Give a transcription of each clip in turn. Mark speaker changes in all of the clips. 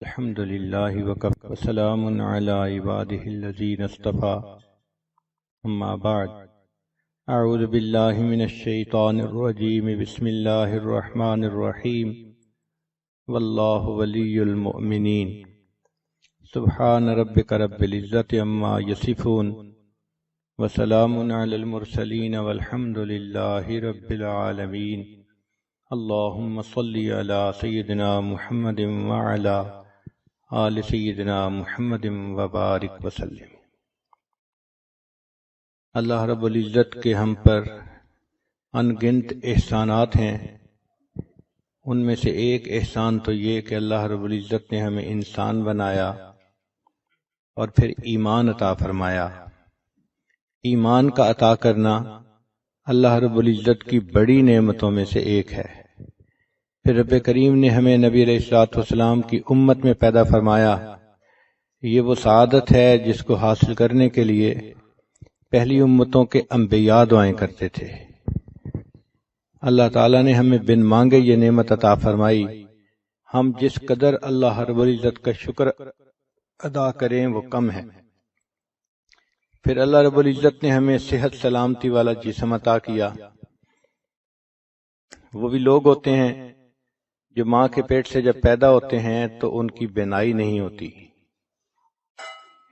Speaker 1: الحمد لله وكفى وسلام على عباده الذين اصطفى أما بعد أعوذ بالله من الشيطان الرجيم بسم الله الرحمن الرحيم والله ولي المؤمنين سبحان ربك رب العزة عما يصفون وسلام على المرسلين والحمد لله رب العالمين اللهم صل على سيدنا محمد وعلى آل سیدنا محمد وبارک وسلم۔ اللہ رب العزت کے ہم پر ان گنت احسانات ہیں، ان میں سے ایک احسان تو یہ کہ اللہ رب العزت نے ہمیں انسان بنایا اور پھر ایمان عطا فرمایا۔ ایمان کا عطا کرنا اللہ رب العزت کی بڑی نعمتوں میں سے ایک ہے۔ پھر رب کریم نے ہمیں نبی علیہ الصلوۃ والسلام کی امت میں پیدا فرمایا۔ یہ وہ سعادت ہے جس کو حاصل کرنے کے لیے پہلی امتوں کے انبیاء دعائیں کرتے تھے۔ اللہ تعالیٰ نے ہمیں بن مانگے یہ نعمت عطا فرمائی۔ ہم جس قدر اللہ رب العزت کا شکر ادا کریں وہ کم ہے۔ پھر اللہ رب العزت نے ہمیں صحت سلامتی والا جسم عطا کیا۔ وہ بھی لوگ ہوتے ہیں جو ماں کے پیٹ سے جب پیدا ہوتے ہیں تو ان کی بینائی نہیں ہوتی۔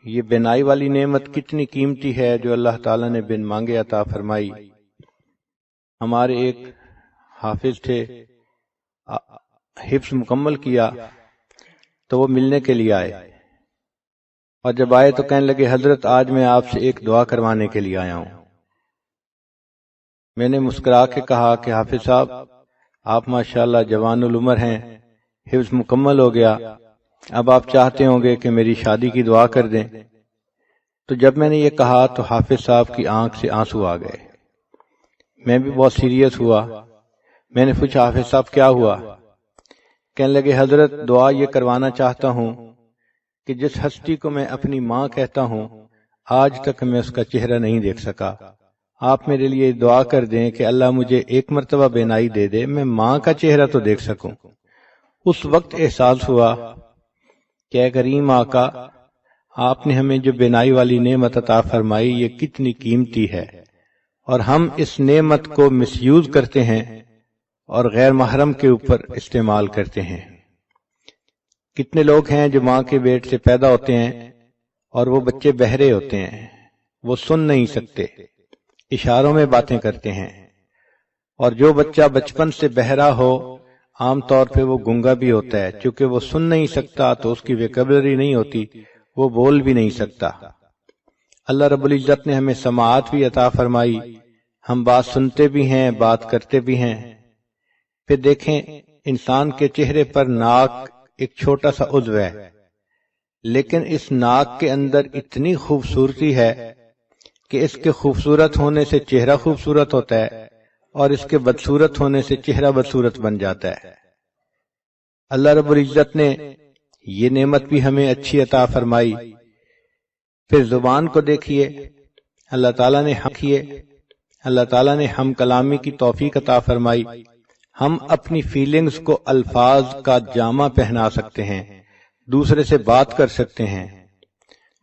Speaker 1: یہ بینائی والی نعمت کتنی قیمتی ہے جو اللہ تعالیٰ نے بن مانگے عطا فرمائی۔ ہمارے ایک حافظ تھے، حفظ مکمل کیا تو وہ ملنے کے لیے آئے، اور جب آئے تو کہنے لگے حضرت آج میں آپ سے ایک دعا کروانے کے لیے آیا ہوں۔ میں نے مسکرا کے کہا کہ حافظ صاحب آپ ماشاءاللہ جوان العمر ہیں، حفظ مکمل ہو گیا، اب آپ چاہتے ہوں گے کہ میری شادی کی دعا کر دیں۔ تو جب میں نے یہ کہا تو حافظ صاحب کی آنکھ سے آنسو آ گئے۔ میں بھی بہت سیریس ہوا۔ میں نے پوچھا حافظ صاحب کیا ہوا؟ کہنے لگے حضرت دعا یہ کروانا چاہتا ہوں کہ جس ہستی کو میں اپنی ماں کہتا ہوں آج تک میں اس کا چہرہ نہیں دیکھ سکا، آپ میرے لیے دعا کر دیں کہ اللہ مجھے ایک مرتبہ بینائی دے دے، میں ماں کا چہرہ تو دیکھ سکوں۔ اس وقت احساس ہوا کہ اے کریم آقا، آپ نے ہمیں جو بینائی والی نعمت عطا فرمائی یہ کتنی قیمتی ہے، اور ہم اس نعمت کو مس یوز کرتے ہیں اور غیر محرم کے اوپر استعمال کرتے ہیں۔ کتنے لوگ ہیں جو ماں کے پیٹ سے پیدا ہوتے ہیں اور وہ بچے بہرے ہوتے ہیں، وہ سن نہیں سکتے، اشاروں میں باتیں کرتے ہیں، اور جو بچہ بچپن سے بہرا ہو عام طور پہ وہ گنگا بھی ہوتا ہے، چونکہ وہ سن نہیں سکتا تو اس کی ویکیبلری نہیں ہوتی، وہ بول بھی نہیں سکتا۔ اللہ رب العزت نے ہمیں سماعت بھی عطا فرمائی، ہم بات سنتے بھی ہیں، بات کرتے بھی ہیں۔ پھر دیکھیں انسان کے چہرے پر ناک ایک چھوٹا سا عضو ہے، لیکن اس ناک کے اندر اتنی خوبصورتی ہے کہ اس کے خوبصورت ہونے سے چہرہ خوبصورت ہوتا ہے اور اس کے بدصورت ہونے سے چہرہ بدصورت بن جاتا ہے۔ اللہ رب العزت نے یہ نعمت بھی ہمیں اچھی عطا فرمائی۔ پھر زبان کو دیکھیے، اللہ تعالیٰ نے ہم کلامی کی توفیق عطا فرمائی۔ ہم اپنی فیلنگز کو الفاظ کا جامہ پہنا سکتے ہیں، دوسرے سے بات کر سکتے ہیں۔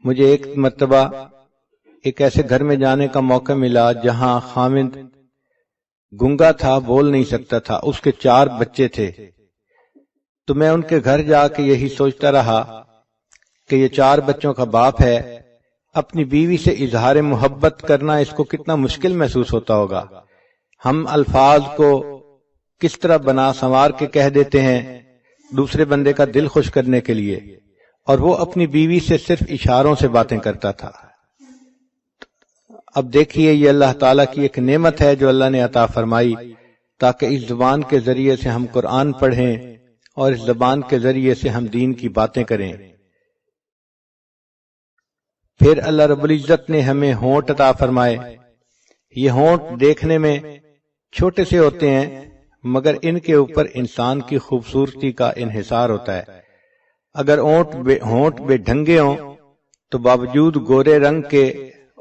Speaker 1: مجھے ایک مرتبہ ایک ایسے گھر میں جانے کا موقع ملا جہاں خامد گنگا تھا، بول نہیں سکتا تھا، اس کے 4 بچے تھے۔ تو میں ان کے گھر جا کے یہی سوچتا رہا کہ یہ 4 بچوں کا باپ ہے، اپنی بیوی سے اظہار محبت کرنا اس کو کتنا مشکل محسوس ہوتا ہوگا۔ ہم الفاظ کو کس طرح بنا سنوار کے کہہ دیتے ہیں دوسرے بندے کا دل خوش کرنے کے لیے، اور وہ اپنی بیوی سے صرف اشاروں سے باتیں کرتا تھا۔ اب دیکھیے یہ اللہ تعالیٰ کی ایک نعمت ہے جو اللہ نے عطا فرمائی تاکہ اس زبان کے ذریعے سے ہم قرآن پڑھیں اور اس زبان کے ذریعے سے ہم دین کی باتیں کریں۔ پھر اللہ رب العزت نے ہمیں ہونٹ عطا فرمائے۔ یہ ہونٹ دیکھنے میں چھوٹے سے ہوتے ہیں مگر ان کے اوپر انسان کی خوبصورتی کا انحصار ہوتا ہے۔ اگر ہونٹ بے ڈھنگے ہوں تو باوجود گورے رنگ کے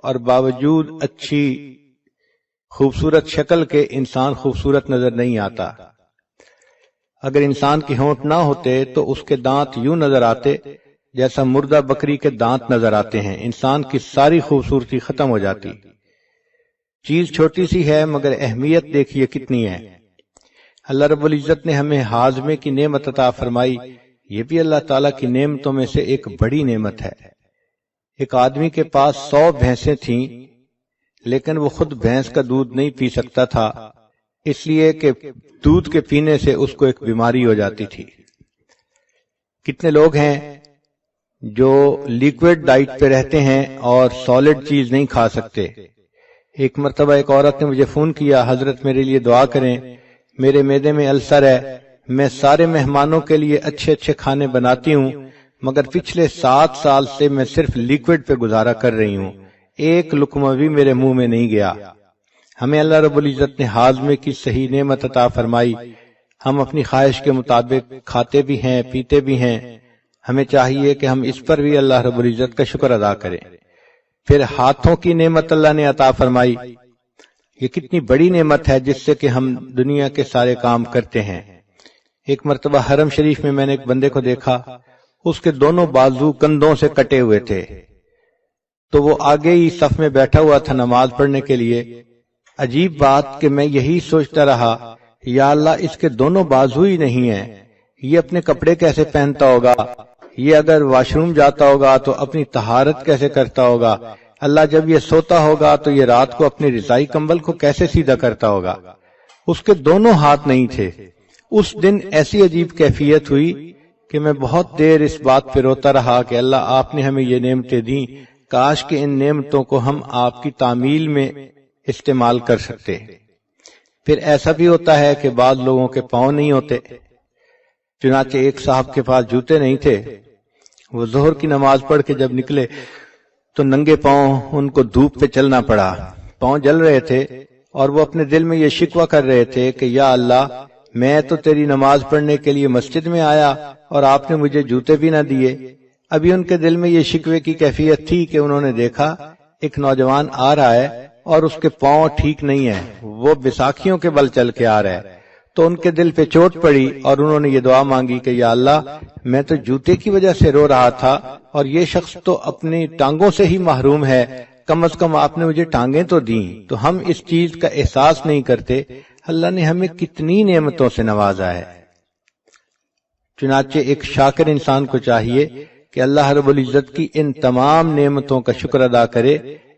Speaker 1: اور باوجود اچھی خوبصورت شکل کے انسان خوبصورت نظر نہیں آتا۔ اگر انسان کے ہونٹ نہ ہوتے تو اس کے دانت یوں نظر آتے جیسا مردہ بکری کے دانت نظر آتے ہیں، انسان کی ساری خوبصورتی ختم ہو جاتی۔ چیز چھوٹی سی ہے مگر اہمیت دیکھیے کتنی ہے۔ اللہ رب العزت نے ہمیں ہاضمے کی نعمت عطا فرمائی، یہ بھی اللہ تعالیٰ کی نعمتوں میں سے ایک بڑی نعمت ہے۔ ایک آدمی کے پاس 100 بھینسیں تھیں لیکن وہ خود بھینس کا دودھ نہیں پی سکتا تھا، اس لیے کہ دودھ کے پینے سے اس کو ایک بیماری ہو جاتی تھی۔ کتنے لوگ ہیں جو لیکوڈ ڈائٹ پہ رہتے ہیں اور سالڈ چیز نہیں کھا سکتے۔ ایک مرتبہ ایک عورت نے مجھے فون کیا، حضرت میرے لیے دعا کریں، میرے معدے میں السر ہے، میں سارے مہمانوں کے لیے اچھے اچھے کھانے بناتی ہوں مگر پچھلے 7 سال سے میں صرف لیکوڈ پہ گزارا کر رہی ہوں، ایک لقمہ بھی میرے منہ میں نہیں گیا۔ ہمیں اللہ رب العزت نے ہاضمے کی صحیح نعمت عطا فرمائی، ہم اپنی خواہش کے مطابق کھاتے بھی ہیں پیتے بھی ہیں، ہمیں چاہیے کہ ہم اس پر بھی اللہ رب العزت کا شکر ادا کریں۔ پھر ہاتھوں کی نعمت اللہ نے عطا فرمائی، یہ کتنی بڑی نعمت ہے جس سے کہ ہم دنیا کے سارے کام کرتے ہیں۔ ایک مرتبہ حرم شریف میں میں نے ایک بندے کو دیکھا، اس کے دونوں بازو کندھوں سے کٹے ہوئے تھے، تو وہ آگے ہی صف میں بیٹھا ہوا تھا نماز پڑھنے کے لیے۔ عجیب بات کہ میں یہی سوچتا رہا، یا اللہ اس کے دونوں بازو ہی نہیں ہیں، یہ اپنے کپڑے کیسے پہنتا ہوگا، یہ اگر واش روم جاتا ہوگا تو اپنی طہارت کیسے کرتا ہوگا، اللہ جب یہ سوتا ہوگا تو یہ رات کو اپنے رضائی کمبل کو کیسے سیدھا کرتا ہوگا۔ اس کے دونوں ہاتھ نہیں تھے۔ اس دن ایسی عجیب کیفیت ہوئی کہ میں بہت دیر اس بات پہ روتا رہا کہ اللہ آپ نے ہمیں یہ نعمتیں دیں، کاش کہ ان نعمتوں کو ہم آپ کی تعمیل میں استعمال کر سکتے۔ پھر ایسا بھی ہوتا ہے کہ بعض لوگوں کے پاؤں نہیں ہوتے، چنانچہ ایک صاحب کے پاس جوتے نہیں تھے، وہ ظہر کی نماز پڑھ کے جب نکلے تو ننگے پاؤں ان کو دھوپ پہ چلنا پڑا، پاؤں جل رہے تھے اور وہ اپنے دل میں یہ شکوہ کر رہے تھے کہ یا اللہ میں تو تیری نماز پڑھنے کے لیے مسجد میں آیا اور آپ نے مجھے جوتے بھی نہ دیے۔ ابھی ان کے دل میں یہ شکوے کی کیفیت تھی کہ انہوں نے دیکھا ایک نوجوان آ رہا ہے اور اس کے پاؤں ٹھیک نہیں ہیں، وہ بیساکھیوں کے بل چل کے آ رہا ہے، تو ان کے دل پہ چوٹ پڑی اور انہوں نے یہ دعا مانگی کہ یا اللہ میں تو جوتے کی وجہ سے رو رہا تھا اور یہ شخص تو اپنی ٹانگوں سے ہی محروم ہے، کم از کم آپ نے مجھے ٹانگیں تو دیں۔ تو ہم اس چیز کا احساس نہیں کرتے اللہ نے ہمیں کتنی نعمتوں سے نوازا ہے۔ چنانچہ ایک شاکر انسان کو چاہیے کہ اللہ رب العزت کی ان تمام نعمتوں کا شکر ادا کرے،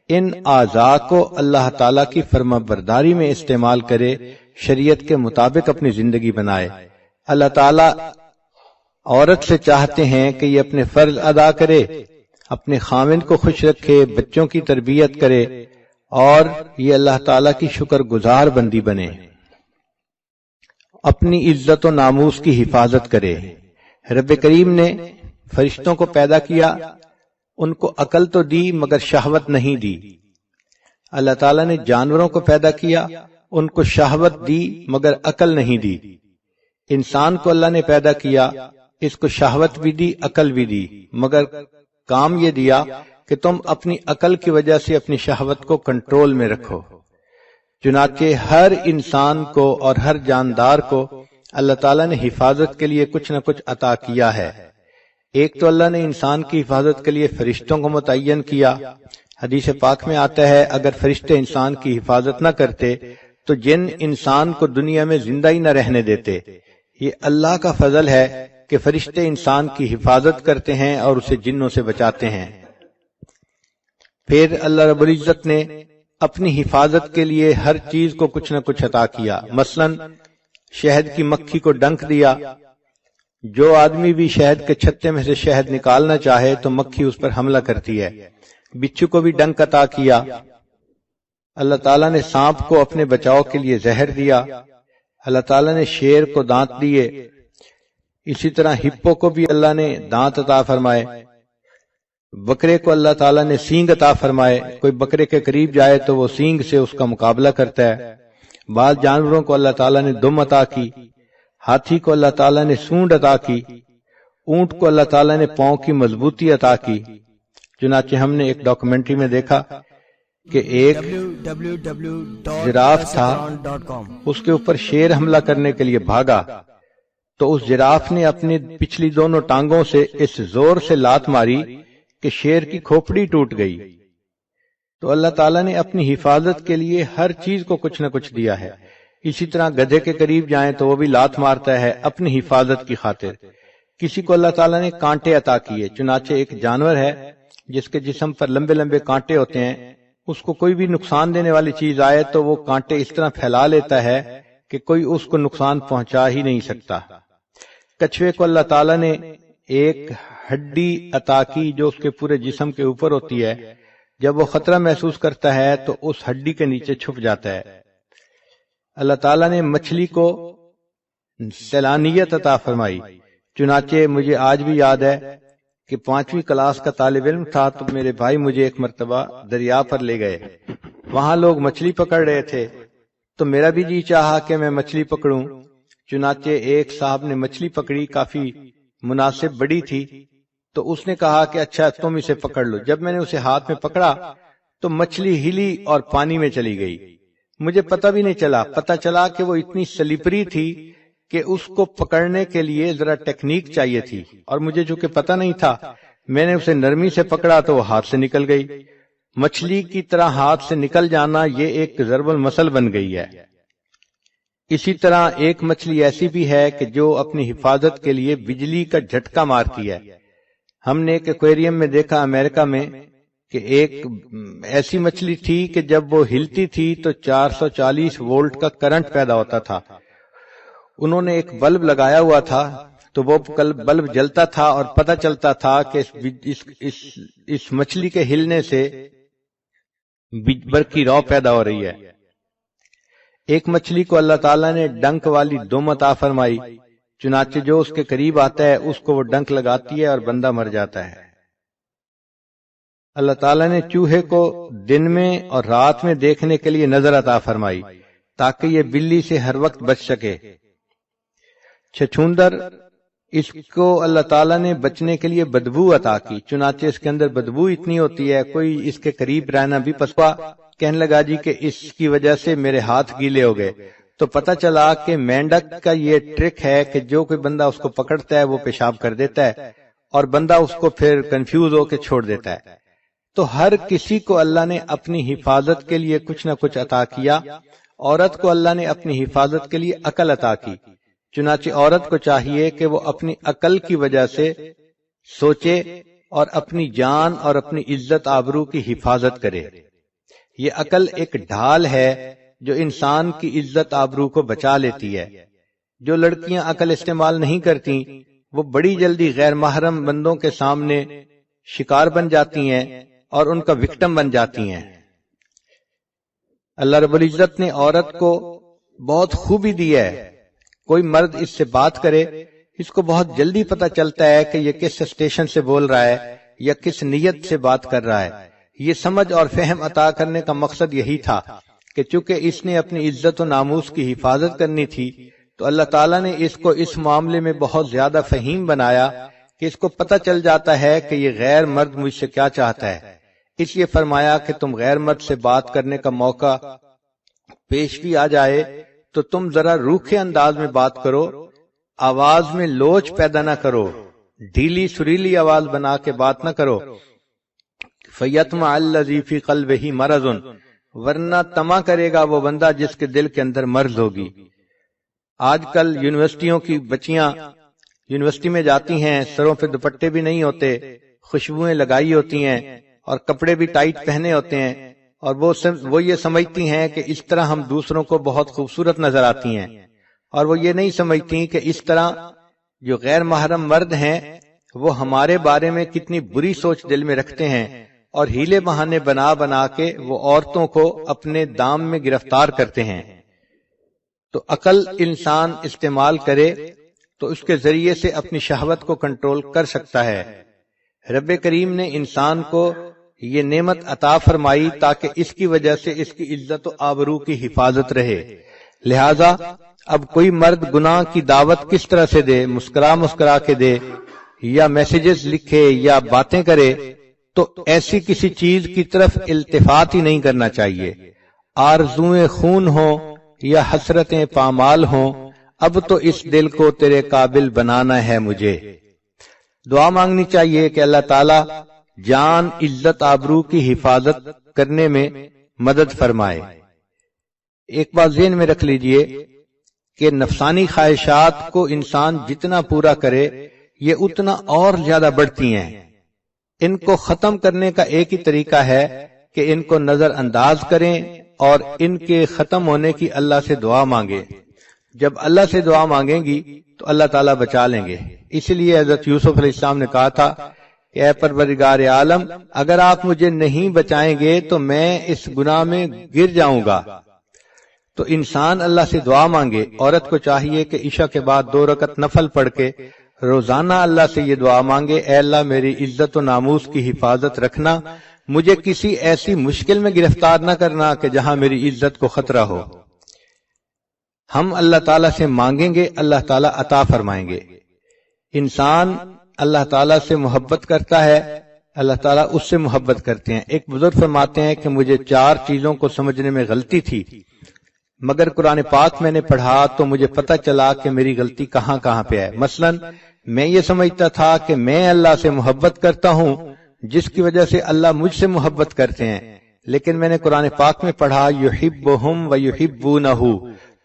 Speaker 1: ان اعضاء کو اللہ تعالیٰ کی فرما برداری میں استعمال کرے، شریعت کے مطابق اپنی زندگی بنائے۔ اللہ تعالیٰ عورت سے چاہتے ہیں کہ یہ اپنے فرض ادا کرے، اپنے خاوند کو خوش رکھے، بچوں کی تربیت کرے اور یہ اللہ تعالیٰ کی شکر گزار بندی بنے، اپنی عزت و ناموس کی حفاظت کرے۔ رب کریم نے فرشتوں کو پیدا کیا، ان کو عقل تو دی مگر شہوت نہیں دی۔ اللہ تعالیٰ نے جانوروں کو پیدا کیا، ان کو شہوت دی مگر عقل نہیں دی۔ انسان کو اللہ نے پیدا کیا، اس کو شہوت بھی دی عقل بھی دی، مگر کام یہ دیا کہ تم اپنی عقل کی وجہ سے اپنی شہوت کو کنٹرول میں رکھو۔ چنانچہ ہر انسان کو اور ہر جاندار کو اللہ تعالیٰ نے حفاظت کے لیے کچھ نہ کچھ عطا کیا ہے۔ ایک تو اللہ نے انسان کی حفاظت کے لیے فرشتوں کو متعین کیا، حدیث پاک میں آتا ہے اگر فرشتے انسان کی حفاظت نہ کرتے تو جن انسان کو دنیا میں زندہ ہی نہ رہنے دیتے۔ یہ اللہ کا فضل ہے کہ فرشتے انسان کی حفاظت کرتے ہیں اور اسے جنوں سے بچاتے ہیں۔ پھر اللہ رب العزت نے اپنی حفاظت کے لیے ہر چیز کو کچھ نہ کچھ عطا کیا، مثلا شہد کی مکھی کو ڈنک دیا، جو آدمی بھی شہد کے چھتے میں سے شہد نکالنا چاہے تو مکھی اس پر حملہ کرتی ہے۔ بچھو کو بھی ڈنک عطا کیا۔ اللہ تعالیٰ نے سانپ کو اپنے بچاؤ کے لیے زہر دیا۔ اللہ تعالیٰ نے شیر کو دانت دیے، اسی طرح ہپو کو بھی اللہ نے دانت عطا فرمائے۔ بکرے کو اللہ تعالیٰ نے سینگ عطا فرمائے، کوئی بکرے کے قریب جائے تو وہ سینگ سے اس کا مقابلہ کرتا ہے۔ بعض جانوروں کو اللہ تعالیٰ نے دم عطا کی، ہاتھی کو اللہ تعالیٰ نے سونڈ عطا کی، اونٹ کو اللہ تعالیٰ نے پاؤں کی مضبوطی عطا کی۔ چنانچہ ہم نے ایک ڈاکومنٹری میں دیکھا کہ ایک جراف تھا، اس کے اوپر شیر حملہ کرنے کے لیے بھاگا تو اس جراف نے اپنی پچھلی دونوں ٹانگوں سے اس زور سے لات ماری کہ شیر کی کھوپڑی ٹوٹ گئی۔ تو اللہ تعالیٰ نے اپنی حفاظت کے لیے ہر چیز کو کچھ نہ کچھ دیا ہے۔ اسی طرح گدھے کے قریب جائیں تو وہ بھی لات مارتا ہے اپنی حفاظت کی خاطر۔ کسی کو اللہ تعالیٰ نے کانٹے عطا کیے، چنانچہ ایک جانور ہے جس کے جسم پر لمبے لمبے کانٹے ہوتے ہیں، اس کو کوئی بھی نقصان دینے والی چیز آئے تو وہ کانٹے اس طرح پھیلا لیتا ہے کہ کوئی اس کو نقصان پہنچا ہی نہیں سکتا۔ کچھوے کو اللہ تعالیٰ نے ایک ہڈی عطا کی جو اس کے پورے جسم کے اوپر ہوتی ہے، جب وہ خطرہ محسوس کرتا ہے تو اس ہڈی کے نیچے چھپ جاتا ہے۔ اللہ تعالیٰ نے مچھلی کو سیلانیت عطا فرمائی، چنانچہ مجھے آج بھی یاد ہے کہ 5ویں کلاس کا طالب علم تھا تو میرے بھائی مجھے ایک مرتبہ دریا پر لے گئے، وہاں لوگ مچھلی پکڑ رہے تھے تو میرا بھی جی چاہا کہ میں مچھلی پکڑوں، چنانچہ ایک صاحب نے مچھلی پکڑی، کافی مناسب بڑی تھی، تو اس نے کہا کہ اچھا تم اسے پکڑ لو۔ جب میں نے اسے ہاتھ میں پکڑا تو مچھلی ہلی اور پانی میں چلی گئی، مجھے پتہ بھی نہیں چلا، پتہ چلا کہ وہ اتنی سلپری تھی کہ اس کو پکڑنے کے لیے ذرا ٹیکنیک چاہیے تھی، اور مجھے چونکہ پتہ نہیں تھا میں نے اسے نرمی سے پکڑا تو وہ ہاتھ سے نکل گئی۔ مچھلی کی طرح ہاتھ سے نکل جانا یہ ایک ضرب المثل بن گئی ہے۔ اسی طرح ایک مچھلی ایسی بھی ہے کہ جو اپنی حفاظت کے لیے بجلی کا جھٹکا مارتی ہے۔ ہم نے ایک ایکویریم میں دیکھا امریکہ میں کہ ایک ایسی مچھلی تھی کہ جب وہ ہلتی تھی تو 440 وولٹ کا کرنٹ پیدا ہوتا تھا۔ انہوں نے ایک بلب لگایا ہوا تھا تو وہ بلب جلتا تھا اور پتہ چلتا تھا کہ اس مچھلی کے ہلنے سے برقی رو پیدا ہو رہی ہے۔ ایک مچھلی کو اللہ تعالیٰ نے ڈنک والی دم عطا فرمائی، چنانچہ جو اس کے قریب آتا ہے اس کو وہ ڈنک لگاتی ہے اور بندہ مر جاتا ہے۔ اللہ تعالیٰ نے چوہے کو دن میں اور رات میں دیکھنے کے لیے نظر عطا فرمائی تاکہ یہ بلی سے ہر وقت بچ سکے۔ چھچھوندر، اس کو اللہ تعالیٰ نے بچنے کے لیے بدبو عطا کی، چنانچہ اس کے اندر بدبو اتنی ہوتی ہے کوئی اس کے قریب رہنا بھی پسپا۔ کہنے لگا جی کہ اس کی وجہ سے میرے ہاتھ گیلے ہو گئے، تو پتہ چلا کہ مینڈک کا یہ ٹرک ہے کہ جو کوئی بندہ اس کو پکڑتا ہے وہ پیشاب کر دیتا ہے اور بندہ اس کو پھر کنفیوز ہو کے چھوڑ دیتا ہے۔ تو ہر کسی کو اللہ نے اپنی حفاظت کے لیے کچھ نہ کچھ عطا کیا۔ عورت کو اللہ نے اپنی حفاظت کے لیے عقل عطا کی، چنانچہ عورت کو چاہیے کہ وہ اپنی عقل کی وجہ سے سوچے اور اپنی جان اور اپنی عزت آبرو کی حفاظت کرے۔ یہ عقل ایک ڈھال ہے جو انسان کی عزت آبرو کو بچا لیتی ہے۔ جو لڑکیاں عقل استعمال نہیں کرتی وہ بڑی جلدی غیر محرم بندوں کے سامنے شکار بن جاتی ہیں اور ان کا وکٹم بن جاتی ہیں۔ اللہ رب العزت نے عورت کو بہت خوبی دی ہے، کوئی مرد اس سے بات کرے اس کو بہت جلدی پتہ چلتا ہے کہ یہ کس اسٹیشن سے بول رہا ہے یا کس نیت سے بات کر رہا ہے۔ یہ سمجھ اور فہم عطا کرنے کا مقصد یہی تھا کہ چونکہ اس نے اپنی عزت و ناموس کی حفاظت کرنی تھی تو اللہ تعالیٰ نے اس کو اس معاملے میں بہت زیادہ فہیم بنایا کہ اس کو پتہ چل جاتا ہے کہ یہ غیر مرد مجھ سے کیا چاہتا ہے۔ اس لیے فرمایا کہ تم غیر مرد سے بات کرنے کا موقع پیش بھی آ جائے تو تم ذرا روکھے انداز میں بات کرو، آواز میں لوچ پیدا نہ کرو، ڈھیلی سریلی آواز بنا کے بات نہ کرو۔ فَيَطْمَعَ الَّذِي فِي قَلْبِهِ مَرَضٌ، ورنہ طمع کرے گا وہ بندہ جس کے دل کے اندر مرض ہوگی۔ آج کل یونیورسٹیوں کی بچیاں یونیورسٹی میں جاتی ہیں، سروں پہ دوپٹے بھی نہیں ہوتے، خوشبوئیں لگائی ہوتی ہیں اور کپڑے بھی ٹائٹ پہنے ہوتے ہیں، اور وہ یہ سمجھتی ہیں کہ اس طرح ہم دوسروں کو بہت خوبصورت نظر آتی ہیں، اور وہ یہ نہیں سمجھتی کہ اس طرح جو غیر محرم مرد ہیں وہ ہمارے بارے میں کتنی بری سوچ دل میں رکھتے ہیں، اور ہیلے بہانے بنا بنا کے وہ عورتوں کو اپنے دام میں گرفتار کرتے ہیں۔ تو عقل انسان استعمال کرے تو اس کے ذریعے سے اپنی شہوت کو کنٹرول کر سکتا ہے۔ رب کریم نے انسان کو یہ نعمت عطا فرمائی تاکہ اس کی وجہ سے اس کی عزت و آبرو کی حفاظت رہے۔ لہذا اب کوئی مرد گناہ کی دعوت کس طرح سے دے، مسکرا کے دے یا میسیجز لکھے یا باتیں کرے، تو ایسی کسی چیز کی طرف التفات ہی نہیں کرنا چاہیے۔ آرزویں خون ہوں یا حسرتیں پامال ہوں، اب تو اس دل کو تیرے قابل بنانا ہے مجھے۔ دعا مانگنی چاہیے کہ اللہ تعالی جان، عزت، آبرو کی حفاظت کرنے میں مدد فرمائے۔ ایک بات ذہن میں رکھ لیجئے کہ نفسانی خواہشات کو انسان جتنا پورا کرے یہ اتنا اور زیادہ بڑھتی ہیں۔ ان کو ختم کرنے کا ایک ہی طریقہ ہے کہ ان کو نظر انداز کریں اور ان کے ختم ہونے کی اللہ سے دعا مانگیں۔ جب اللہ سے دعا مانگیں گی تو اللہ تعالیٰ بچا لیں گے۔ اسی لیے حضرت یوسف علیہ السلام نے کہا تھا کہ اے پروردگار عالم، اگر آپ مجھے نہیں بچائیں گے تو میں اس گناہ میں گر جاؤں گا۔ تو انسان اللہ سے دعا مانگے۔ عورت کو چاہیے کہ عشاء کے بعد 2 رکعت نفل پڑھ کے روزانہ اللہ سے یہ دعا مانگے، اے اللہ میری عزت و ناموس کی حفاظت رکھنا، مجھے کسی ایسی مشکل میں گرفتار نہ کرنا کہ جہاں میری عزت کو خطرہ ہو۔ ہم اللہ تعالیٰ سے مانگیں گے، اللہ تعالیٰ عطا فرمائیں گے۔ انسان اللہ تعالیٰ سے محبت کرتا ہے، اللہ تعالیٰ اس سے محبت کرتے ہیں۔ ایک بزرگ فرماتے ہیں کہ مجھے 4 چیزوں کو سمجھنے میں غلطی تھی، مگر قرآن پاک میں نے پڑھا تو مجھے پتہ چلا کہ میری غلطی کہاں کہاں پہ ہے۔ مثلا میں یہ سمجھتا تھا کہ میں اللہ سے محبت کرتا ہوں جس کی وجہ سے اللہ مجھ سے محبت کرتے ہیں، لیکن میں نے قرآن پاک میں پڑھا یحبہم ویحبونہ،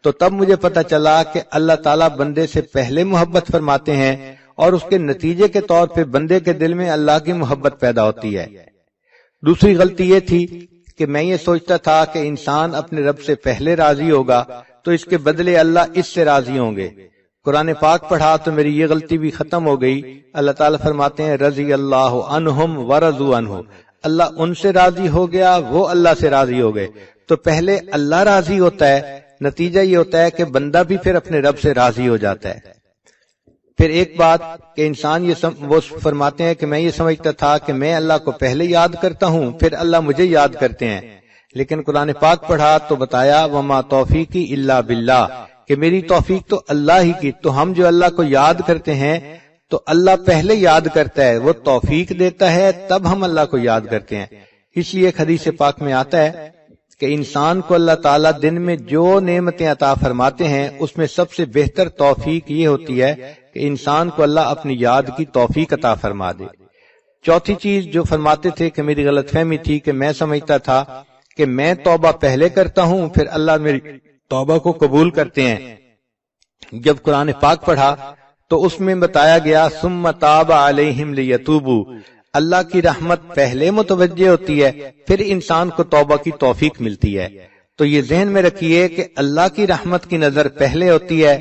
Speaker 1: تو تب مجھے پتہ چلا کہ اللہ تعالیٰ بندے سے پہلے محبت فرماتے ہیں اور اس کے نتیجے کے طور پہ بندے کے دل میں اللہ کی محبت پیدا ہوتی ہے۔ دوسری غلطی یہ تھی کہ میں یہ سوچتا تھا کہ انسان اپنے رب سے پہلے راضی ہوگا تو اس کے بدلے اللہ اس سے راضی ہوں گے۔ قرآن پاک پڑھا تو میری یہ غلطی بھی ختم ہو گئی۔ اللہ تعالیٰ فرماتے ہیں رضی اللہ عنہم ورضوا عنہ، اللہ ان سے راضی ہو گیا، وہ اللہ سے راضی ہو گئے۔ تو پہلے اللہ راضی ہوتا ہے، نتیجہ یہ ہوتا ہے کہ بندہ بھی پھر اپنے رب سے راضی ہو جاتا ہے۔ پھر ایک بات کہ انسان وہ فرماتے ہیں کہ میں یہ سمجھتا تھا کہ میں اللہ کو پہلے یاد کرتا ہوں پھر اللہ مجھے یاد کرتے ہیں، لیکن قرآن پاک پڑھا تو بتایا وما توفیقی الا باللہ، کہ میری توفیق تو اللہ ہی کی۔ تو ہم جو اللہ کو یاد کرتے ہیں تو اللہ پہلے یاد کرتا ہے، وہ توفیق دیتا ہے تب ہم اللہ کو یاد کرتے ہیں۔ اس لیے ایک حدیث پاک میں آتا ہے کہ انسان کو اللہ تعالیٰ دن میں جو نعمتیں عطا فرماتے ہیں اس میں سب سے بہتر توفیق یہ ہوتی ہے کہ انسان کو اللہ اپنی یاد کی توفیق عطا فرما دے۔ چوتھی چیز جو فرماتے تھے کہ میری غلط فہمی تھی کہ میں سمجھتا تھا کہ میں توبہ پہلے کرتا ہوں پھر اللہ میری توبہ کو قبول کرتے ہیں۔ جب قرآن پاک پڑھا تو اس میں بتایا گیا ثم تاب علیہم لیتوبوا، اللہ کی رحمت پہلے متوجہ ہوتی ہے پھر انسان کو توبہ کی توفیق ملتی ہے۔ تو یہ ذہن میں رکھیے کہ اللہ کی رحمت کی نظر پہلے ہوتی ہے،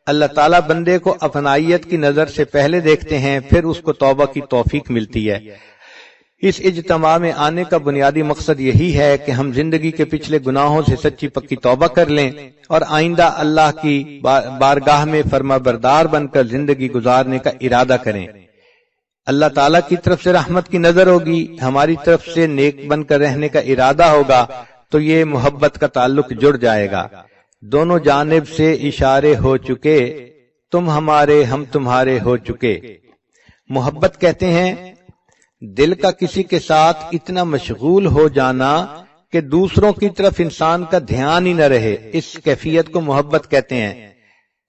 Speaker 1: اللہ تعالیٰ بندے کو اپنائیت کی نظر سے پہلے دیکھتے ہیں پھر اس کو توبہ کی توفیق ملتی ہے۔ اس اجتماع میں آنے کا بنیادی مقصد یہی ہے کہ ہم زندگی کے پچھلے گناہوں سے سچی پکی توبہ کر لیں اور آئندہ اللہ کی بارگاہ میں فرما بردار بن کر زندگی گزارنے کا ارادہ کریں۔ اللہ تعالیٰ کی طرف سے رحمت کی نظر ہوگی، ہماری طرف سے نیک بن کر رہنے کا ارادہ ہوگا تو یہ محبت کا تعلق جڑ جائے گا۔ دونوں جانب سے اشارے ہو چکے، تم ہمارے ہم تمہارے ہو چکے۔ محبت کہتے ہیں دل کا کسی کے ساتھ اتنا مشغول ہو جانا کہ دوسروں کی طرف انسان کا دھیان ہی نہ رہے، اس کیفیت کو محبت کہتے ہیں۔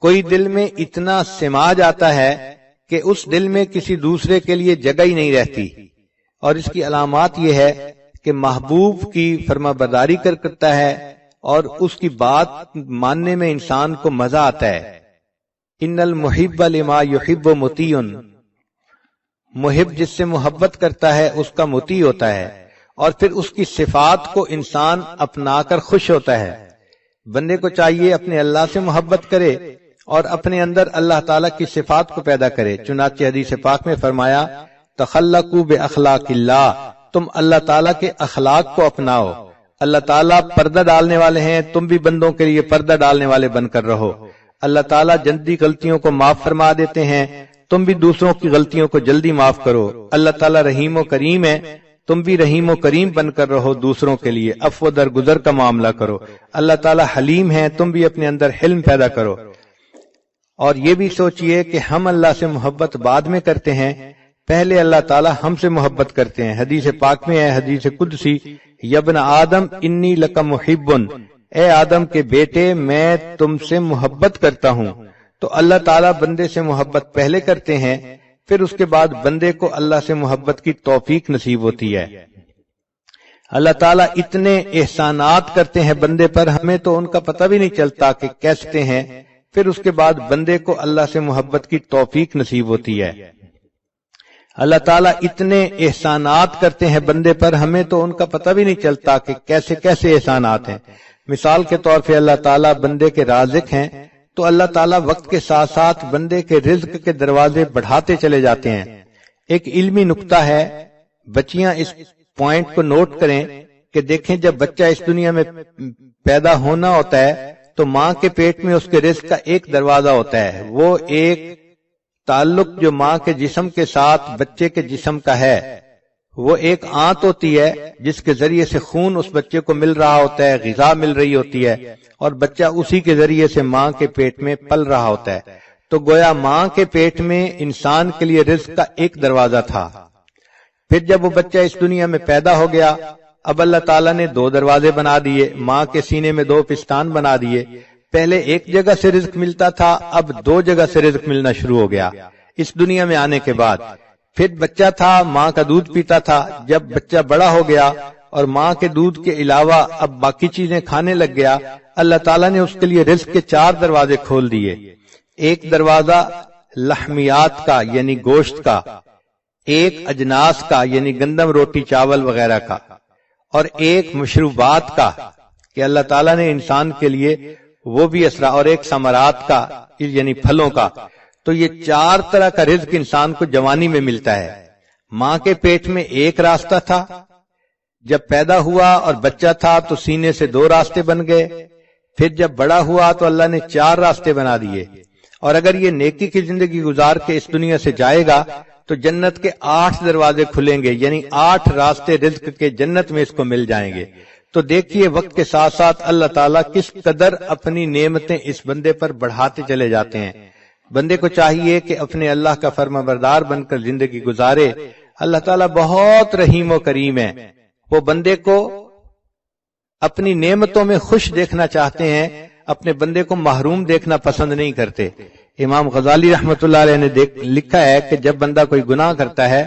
Speaker 1: کوئی دل میں اتنا سما جاتا ہے کہ اس دل میں کسی دوسرے کے لیے جگہ ہی نہیں رہتی، اور اس کی علامات یہ ہے کہ محبوب کی فرما برداری کرتا ہے اور اس کی بات ماننے میں انسان کو مزہ آتا ہے۔ ان المحب لما یحب مطیع، محب جس سے محبت کرتا ہے اس کا مطیع ہوتا ہے، اور پھر اس کی صفات کو انسان اپنا کر خوش ہوتا ہے۔ بندے کو چاہیے اپنے اللہ سے محبت کرے اور اپنے اندر اللہ تعالیٰ کی صفات کو پیدا کرے۔ چنانچہ حدیث پاک میں فرمایا تخلقوا باخلاق اللہ، تم اللہ تعالیٰ کے اخلاق کو اپناؤ۔ اللہ تعالیٰ پردہ ڈالنے والے ہیں، تم بھی بندوں کے لیے پردہ ڈالنے والے بن کر رہو۔ اللہ تعالیٰ جلدی غلطیوں کو معاف فرما دیتے ہیں، تم بھی دوسروں کی غلطیوں کو جلدی معاف کرو۔ اللہ تعالیٰ رحیم و کریم ہے، تم بھی رحیم و کریم بن کر رہو، دوسروں کے لیے عفو درگزر کا معاملہ کرو۔ اللہ تعالیٰ حلیم ہے، تم بھی اپنے اندر حلم پیدا کرو۔ اور یہ بھی سوچئے کہ ہم اللہ سے محبت بعد میں کرتے ہیں، پہلے اللہ تعالیٰ ہم سے محبت کرتے ہیں۔ حدیث پاک میں ہے، حدیث قدسی، یبن آدم انی لک محب، اے آدم کے بیٹے میں تم سے محبت کرتا ہوں۔ تو اللہ تعالیٰ بندے سے محبت پہلے کرتے ہیں، پھر اس کے بعد بندے کو اللہ سے محبت کی توفیق نصیب ہوتی ہے۔ اللہ تعالیٰ اتنے احسانات کرتے ہیں بندے پر، ہمیں تو ان کا پتہ بھی نہیں چلتا کہ کیسے ہیں، پھر اس کے بعد بندے کو اللہ سے محبت کی توفیق نصیب ہوتی ہے۔ اللہ تعالیٰ اتنے احسانات کرتے ہیں بندے پر، ہمیں تو ان کا پتہ بھی نہیں چلتا کہ کیسے کیسے احسانات ہیں۔ مثال کے طور پہ اللہ تعالیٰ بندے کے رازق ہیں، تو اللہ تعالیٰ وقت کے ساتھ ساتھ بندے کے رزق کے دروازے بڑھاتے چلے جاتے ہیں۔ ایک علمی نکتہ ہے، بچیاں اس پوائنٹ کو نوٹ کریں کہ دیکھیں جب بچہ اس دنیا میں پیدا ہونا ہوتا ہے تو ماں کے پیٹ میں اس کے رزق کا ایک دروازہ ہوتا ہے، وہ ایک تعلق جو ماں کے جسم کے ساتھ بچے کے جسم کا ہے، وہ ایک آنت ہوتی ہے جس کے ذریعے سے خون اس بچے کو مل رہا ہوتا ہے، غذا مل رہی ہوتی ہے، اور بچہ اسی کے ذریعے سے ماں کے پیٹ میں پل رہا ہوتا ہے۔ تو گویا ماں کے پیٹ میں انسان کے لیے رزق کا ایک دروازہ تھا، پھر جب وہ بچہ اس دنیا میں پیدا ہو گیا، اب اللہ تعالیٰ نے دو دروازے بنا دیے، ماں کے سینے میں دو پستان بنا دیے۔ پہلے ایک جگہ سے رزق ملتا تھا، اب دو جگہ سے رزق ملنا شروع ہو گیا اس دنیا میں آنے کے بعد۔ پھر بچہ تھا، ماں کا دودھ پیتا تھا، جب بچہ بڑا ہو گیا اور ماں کے دودھ کے علاوہ اب باقی چیزیں کھانے لگ گیا، اللہ تعالیٰ نے اس کے لیے رزق کے چار دروازے کھول دیے۔ ایک دروازہ لحمیات کا یعنی گوشت کا، ایک اجناس کا یعنی گندم روٹی چاول وغیرہ کا، اور ایک مشروبات کا کہ اللہ تعالیٰ نے انسان کے لیے وہ بھی اسرا، اور ایک ثمرات کا یعنی پھلوں کا۔ تو یہ چار طرح کا رزق انسان کو جوانی میں ملتا ہے۔ ماں کے پیٹ میں ایک راستہ تھا، جب پیدا ہوا اور بچہ تھا تو سینے سے دو راستے بن گئے، پھر جب بڑا ہوا تو اللہ نے چار راستے بنا دیے۔ اور اگر یہ نیکی کی زندگی گزار کے اس دنیا سے جائے گا تو جنت کے 8 دروازے کھلیں گے، یعنی 8 راستے رزق کے جنت میں اس کو مل جائیں گے۔ تو دیکھیے وقت کے ساتھ ساتھ اللہ تعالیٰ کس قدر اپنی نعمتیں اس بندے پر بڑھاتے چلے جاتے ہیں۔ بندے کو چاہیے کہ اپنے اللہ کا فرما بردار بن کر زندگی گزارے۔ اللہ تعالیٰ بہت رحیم و کریم ہے، وہ بندے کو اپنی نعمتوں میں خوش دیکھنا چاہتے ہیں، اپنے بندے کو محروم دیکھنا پسند نہیں کرتے۔ امام غزالی رحمۃ اللہ علیہ نے لکھا ہے کہ جب بندہ کوئی گناہ کرتا ہے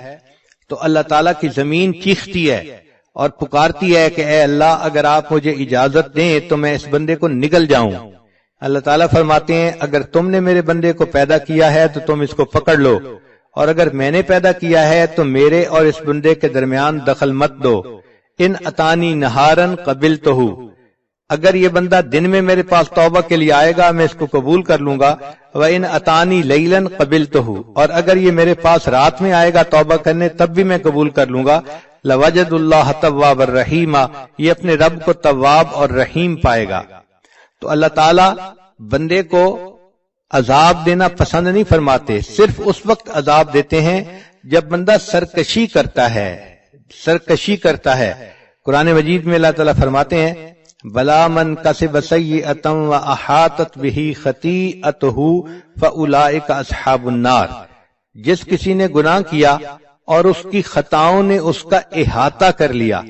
Speaker 1: تو اللہ تعالیٰ کی زمین چیختی ہے اور پکارتی ہے کہ اے اللہ اگر آپ مجھے اجازت دیں تو میں اس بندے کو نگل جاؤں۔ اللہ تعالیٰ فرماتے ہیں اگر تم نے میرے بندے کو پیدا کیا ہے تو تم اس کو پکڑ لو، اور اگر میں نے پیدا کیا ہے تو میرے اور اس بندے کے درمیان دخل مت دو۔ ان اتانی نہارن قبلتہ، اگر یہ بندہ دن میں میرے پاس توبہ کے لیے آئے گا میں اس کو قبول کر لوں گا، وَإِنْ أَتَانِي لَيْلًا قَبِلْتُهُ، اور اگر یہ میرے پاس رات میں آئے گا توبہ کرنے تب بھی میں قبول کر لوں گا۔ لَوَجَدُ اللَّهَ تَوَّابًا رَحِيمًا، یہ اپنے رب کو تواب اور رحیم پائے گا۔ تو اللہ تعالیٰ بندے کو عذاب دینا پسند نہیں فرماتے، صرف اس وقت عذاب دیتے ہیں جب بندہ سرکشی کرتا ہے۔ قرآن مجید میں اللہ تعالیٰ فرماتے ہیں بلا من کسب سیئۃ واحاطت بہ خطیئتہ فاولئک اصحاب النار، جس کسی نے گناہ کیا اور اس کی خطاؤں نے اس کا احاطہ کر لیا۔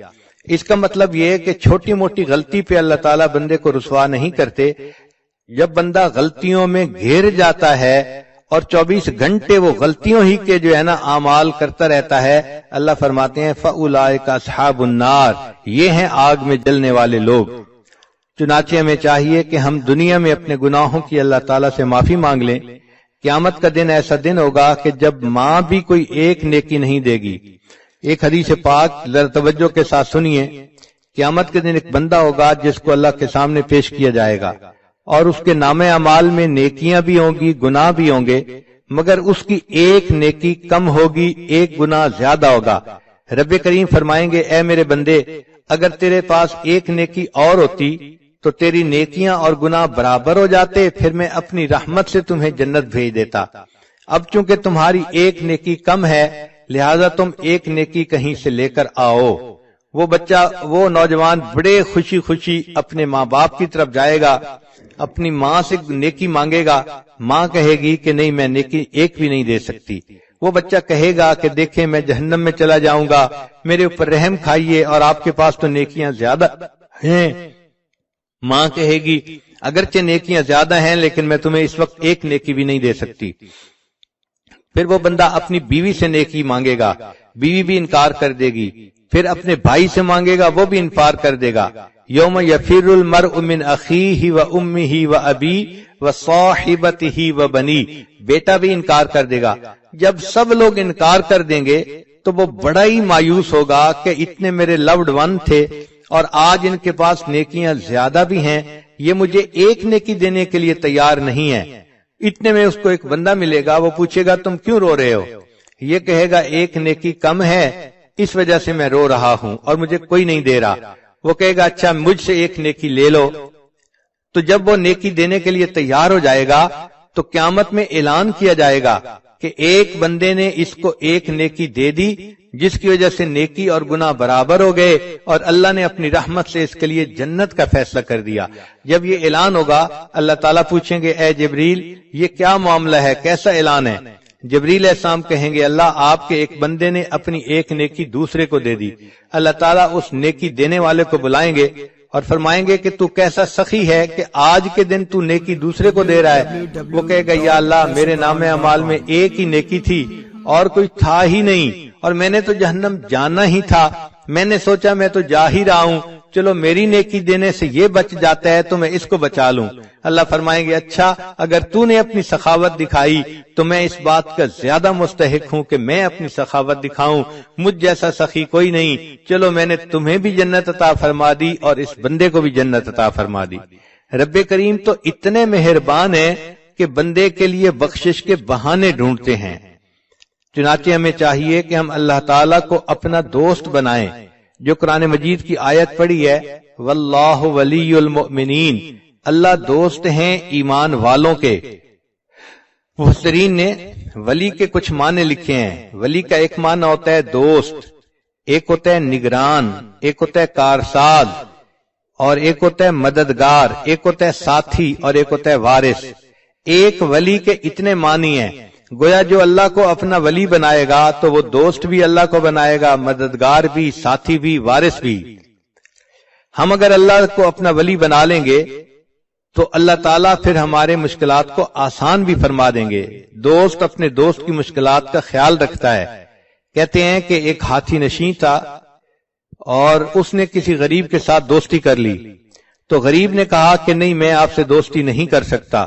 Speaker 1: اس کا مطلب یہ ہے کہ چھوٹی موٹی غلطی پہ اللہ تعالیٰ بندے کو رسوا نہیں کرتے، جب بندہ غلطیوں میں گھیر جاتا ہے اور 24 گھنٹے وہ غلطیوں ہی کے جو ہے نا اعمال کرتا رہتا ہے، اللہ فرماتے ہیں فَأُولَئِكَ أَصْحَابُ النَّارِ، یہ ہیں آگ میں جلنے والے لوگ۔ چنانچہ ہمیں چاہیے کہ ہم دنیا میں اپنے گناہوں کی اللہ تعالیٰ سے معافی مانگ لیں۔ قیامت کا دن ایسا دن ہوگا کہ جب ماں بھی کوئی ایک نیکی نہیں دے گی۔ ایک حدیث پاک ذرا توجہ کے ساتھ سنیے، قیامت کے دن ایک بندہ ہوگا جس کو اللہ کے سامنے پیش کیا جائے گا، اور اس کے نام اعمال میں نیکیاں بھی ہوں گی، گناہ بھی ہوں گے، مگر اس کی ایک نیکی کم ہوگی، ایک گناہ زیادہ ہوگا۔ رب کریم فرمائیں گے اے میرے بندے اگر تیرے پاس ایک نیکی اور ہوتی تو تیری نیکیاں اور گناہ برابر ہو جاتے، پھر میں اپنی رحمت سے تمہیں جنت بھیج دیتا۔ اب چونکہ تمہاری ایک نیکی کم ہے لہذا تم ایک نیکی کہیں سے لے کر آؤ۔ وہ نوجوان بڑے خوشی خوشی اپنے ماں باپ کی طرف جائے گا، اپنی ماں سے نیکی مانگے گا، ماں کہے گی کہ نہیں میں نیکی ایک بھی نہیں دے سکتی۔ وہ بچہ کہے گا کہ دیکھیں میں جہنم میں چلا جاؤں گا، میرے اوپر رحم کھائیے، اور آپ کے پاس تو نیکیاں زیادہ ہیں۔ ماں کہے گی اگرچہ نیکیاں زیادہ ہیں لیکن میں تمہیں اس وقت ایک نیکی بھی نہیں دے سکتی۔ پھر وہ بندہ اپنی بیوی سے نیکی مانگے گا، بیوی بھی انکار کر دے گی، پھر اپنے بھائی سے مانگے گا، وہ بھی انکار کر دے گا۔ یوم یفر المرء من اخیہ و امہ و ابی و صاحبتہ و بنی، بیٹا بھی انکار کر دے گا۔ جب سب لوگ انکار کر دیں گے تو وہ بڑا ہی مایوس ہوگا کہ اتنے میرے لوڈ ون تھے اور آج ان کے پاس نیکیاں زیادہ بھی ہیں، یہ مجھے ایک نیکی دینے کے لیے تیار نہیں ہے۔ اتنے میں اس کو ایک بندہ ملے گا، وہ پوچھے گا تم کیوں رو رہے ہو؟ یہ کہے گا ایک نیکی کم ہے اس وجہ سے میں رو رہا ہوں اور مجھے کوئی نہیں دے رہا۔ وہ کہے گا اچھا مجھ سے ایک نیکی لے لو۔ تو جب وہ نیکی دینے کے لیے تیار ہو جائے گا تو قیامت میں اعلان کیا جائے گا کہ ایک بندے نے اس کو ایک نیکی دے دی جس کی وجہ سے نیکی اور گناہ برابر ہو گئے اور اللہ نے اپنی رحمت سے اس کے لیے جنت کا فیصلہ کر دیا۔ جب یہ اعلان ہوگا اللہ تعالیٰ پوچھیں گے اے جبریل یہ کیا معاملہ ہے، کیسا اعلان ہے؟ جبریل علیہ السلام کہیں گے اللہ آپ کے ایک بندے نے اپنی ایک نیکی دوسرے کو دے دی۔ اللہ تعالیٰ اس نیکی دینے والے کو بلائیں گے اور فرمائیں گے کہ تو کیسا سخی ہے کہ آج کے دن تو نیکی دوسرے کو دے رہا ہے۔ وہ کہے گا یا اللہ میرے نام اعمال میں ایک ہی نیکی تھی اور کوئی تھا ہی نہیں اور میں نے تو جہنم جانا ہی تھا، میں نے سوچا میں تو جا ہی رہا ہوں، چلو میری نیکی دینے سے یہ بچ جاتا ہے تو میں اس کو بچا لوں۔ اللہ فرمائیں گے اچھا اگر تو نے اپنی سخاوت دکھائی تو میں اس بات کا زیادہ مستحق ہوں کہ میں اپنی سخاوت دکھاؤں، مجھ جیسا سخی کوئی نہیں، چلو میں نے تمہیں بھی جنت عطا فرما دی اور اس بندے کو بھی جنت عطا فرما دی۔ رب کریم تو اتنے مہربان ہے کہ بندے کے لیے بخشش کے بہانے ڈھونڈتے ہیں۔ چنانچہ ہمیں چاہیے کہ ہم اللہ تعالیٰ کو اپنا دوست بنائیں۔ جو قرآن مجید کی آیت پڑھی ہے واللہ ولی المؤمنین، اللہ دوست ہیں ایمان والوں کے۔ مفسرین نے ولی کے کچھ معنی لکھے ہیں۔ ولی کا ایک معنی ہوتا ہے دوست، ایک ہوتا ہے نگران، ایک ہوتا ہے کارساز اور ایک ہوتا ہے مددگار، ایک ہوتا ہے ساتھی اور ایک ہوتا ہے وارث۔ ایک ولی کے اتنے معنی ہیں، گویا جو اللہ کو اپنا ولی بنائے گا تو وہ دوست بھی اللہ کو بنائے گا، مددگار بھی، ساتھی بھی، وارث بھی۔ ہم اگر اللہ کو اپنا ولی بنا لیں گے تو اللہ تعالیٰ پھر ہمارے مشکلات کو آسان بھی فرما دیں گے۔ دوست اپنے دوست کی مشکلات کا خیال رکھتا ہے۔ کہتے ہیں کہ ایک ہاتھی نشین تھا اور اس نے کسی غریب کے ساتھ دوستی کر لی تو غریب نے کہا کہ نہیں میں آپ سے دوستی نہیں کر سکتا۔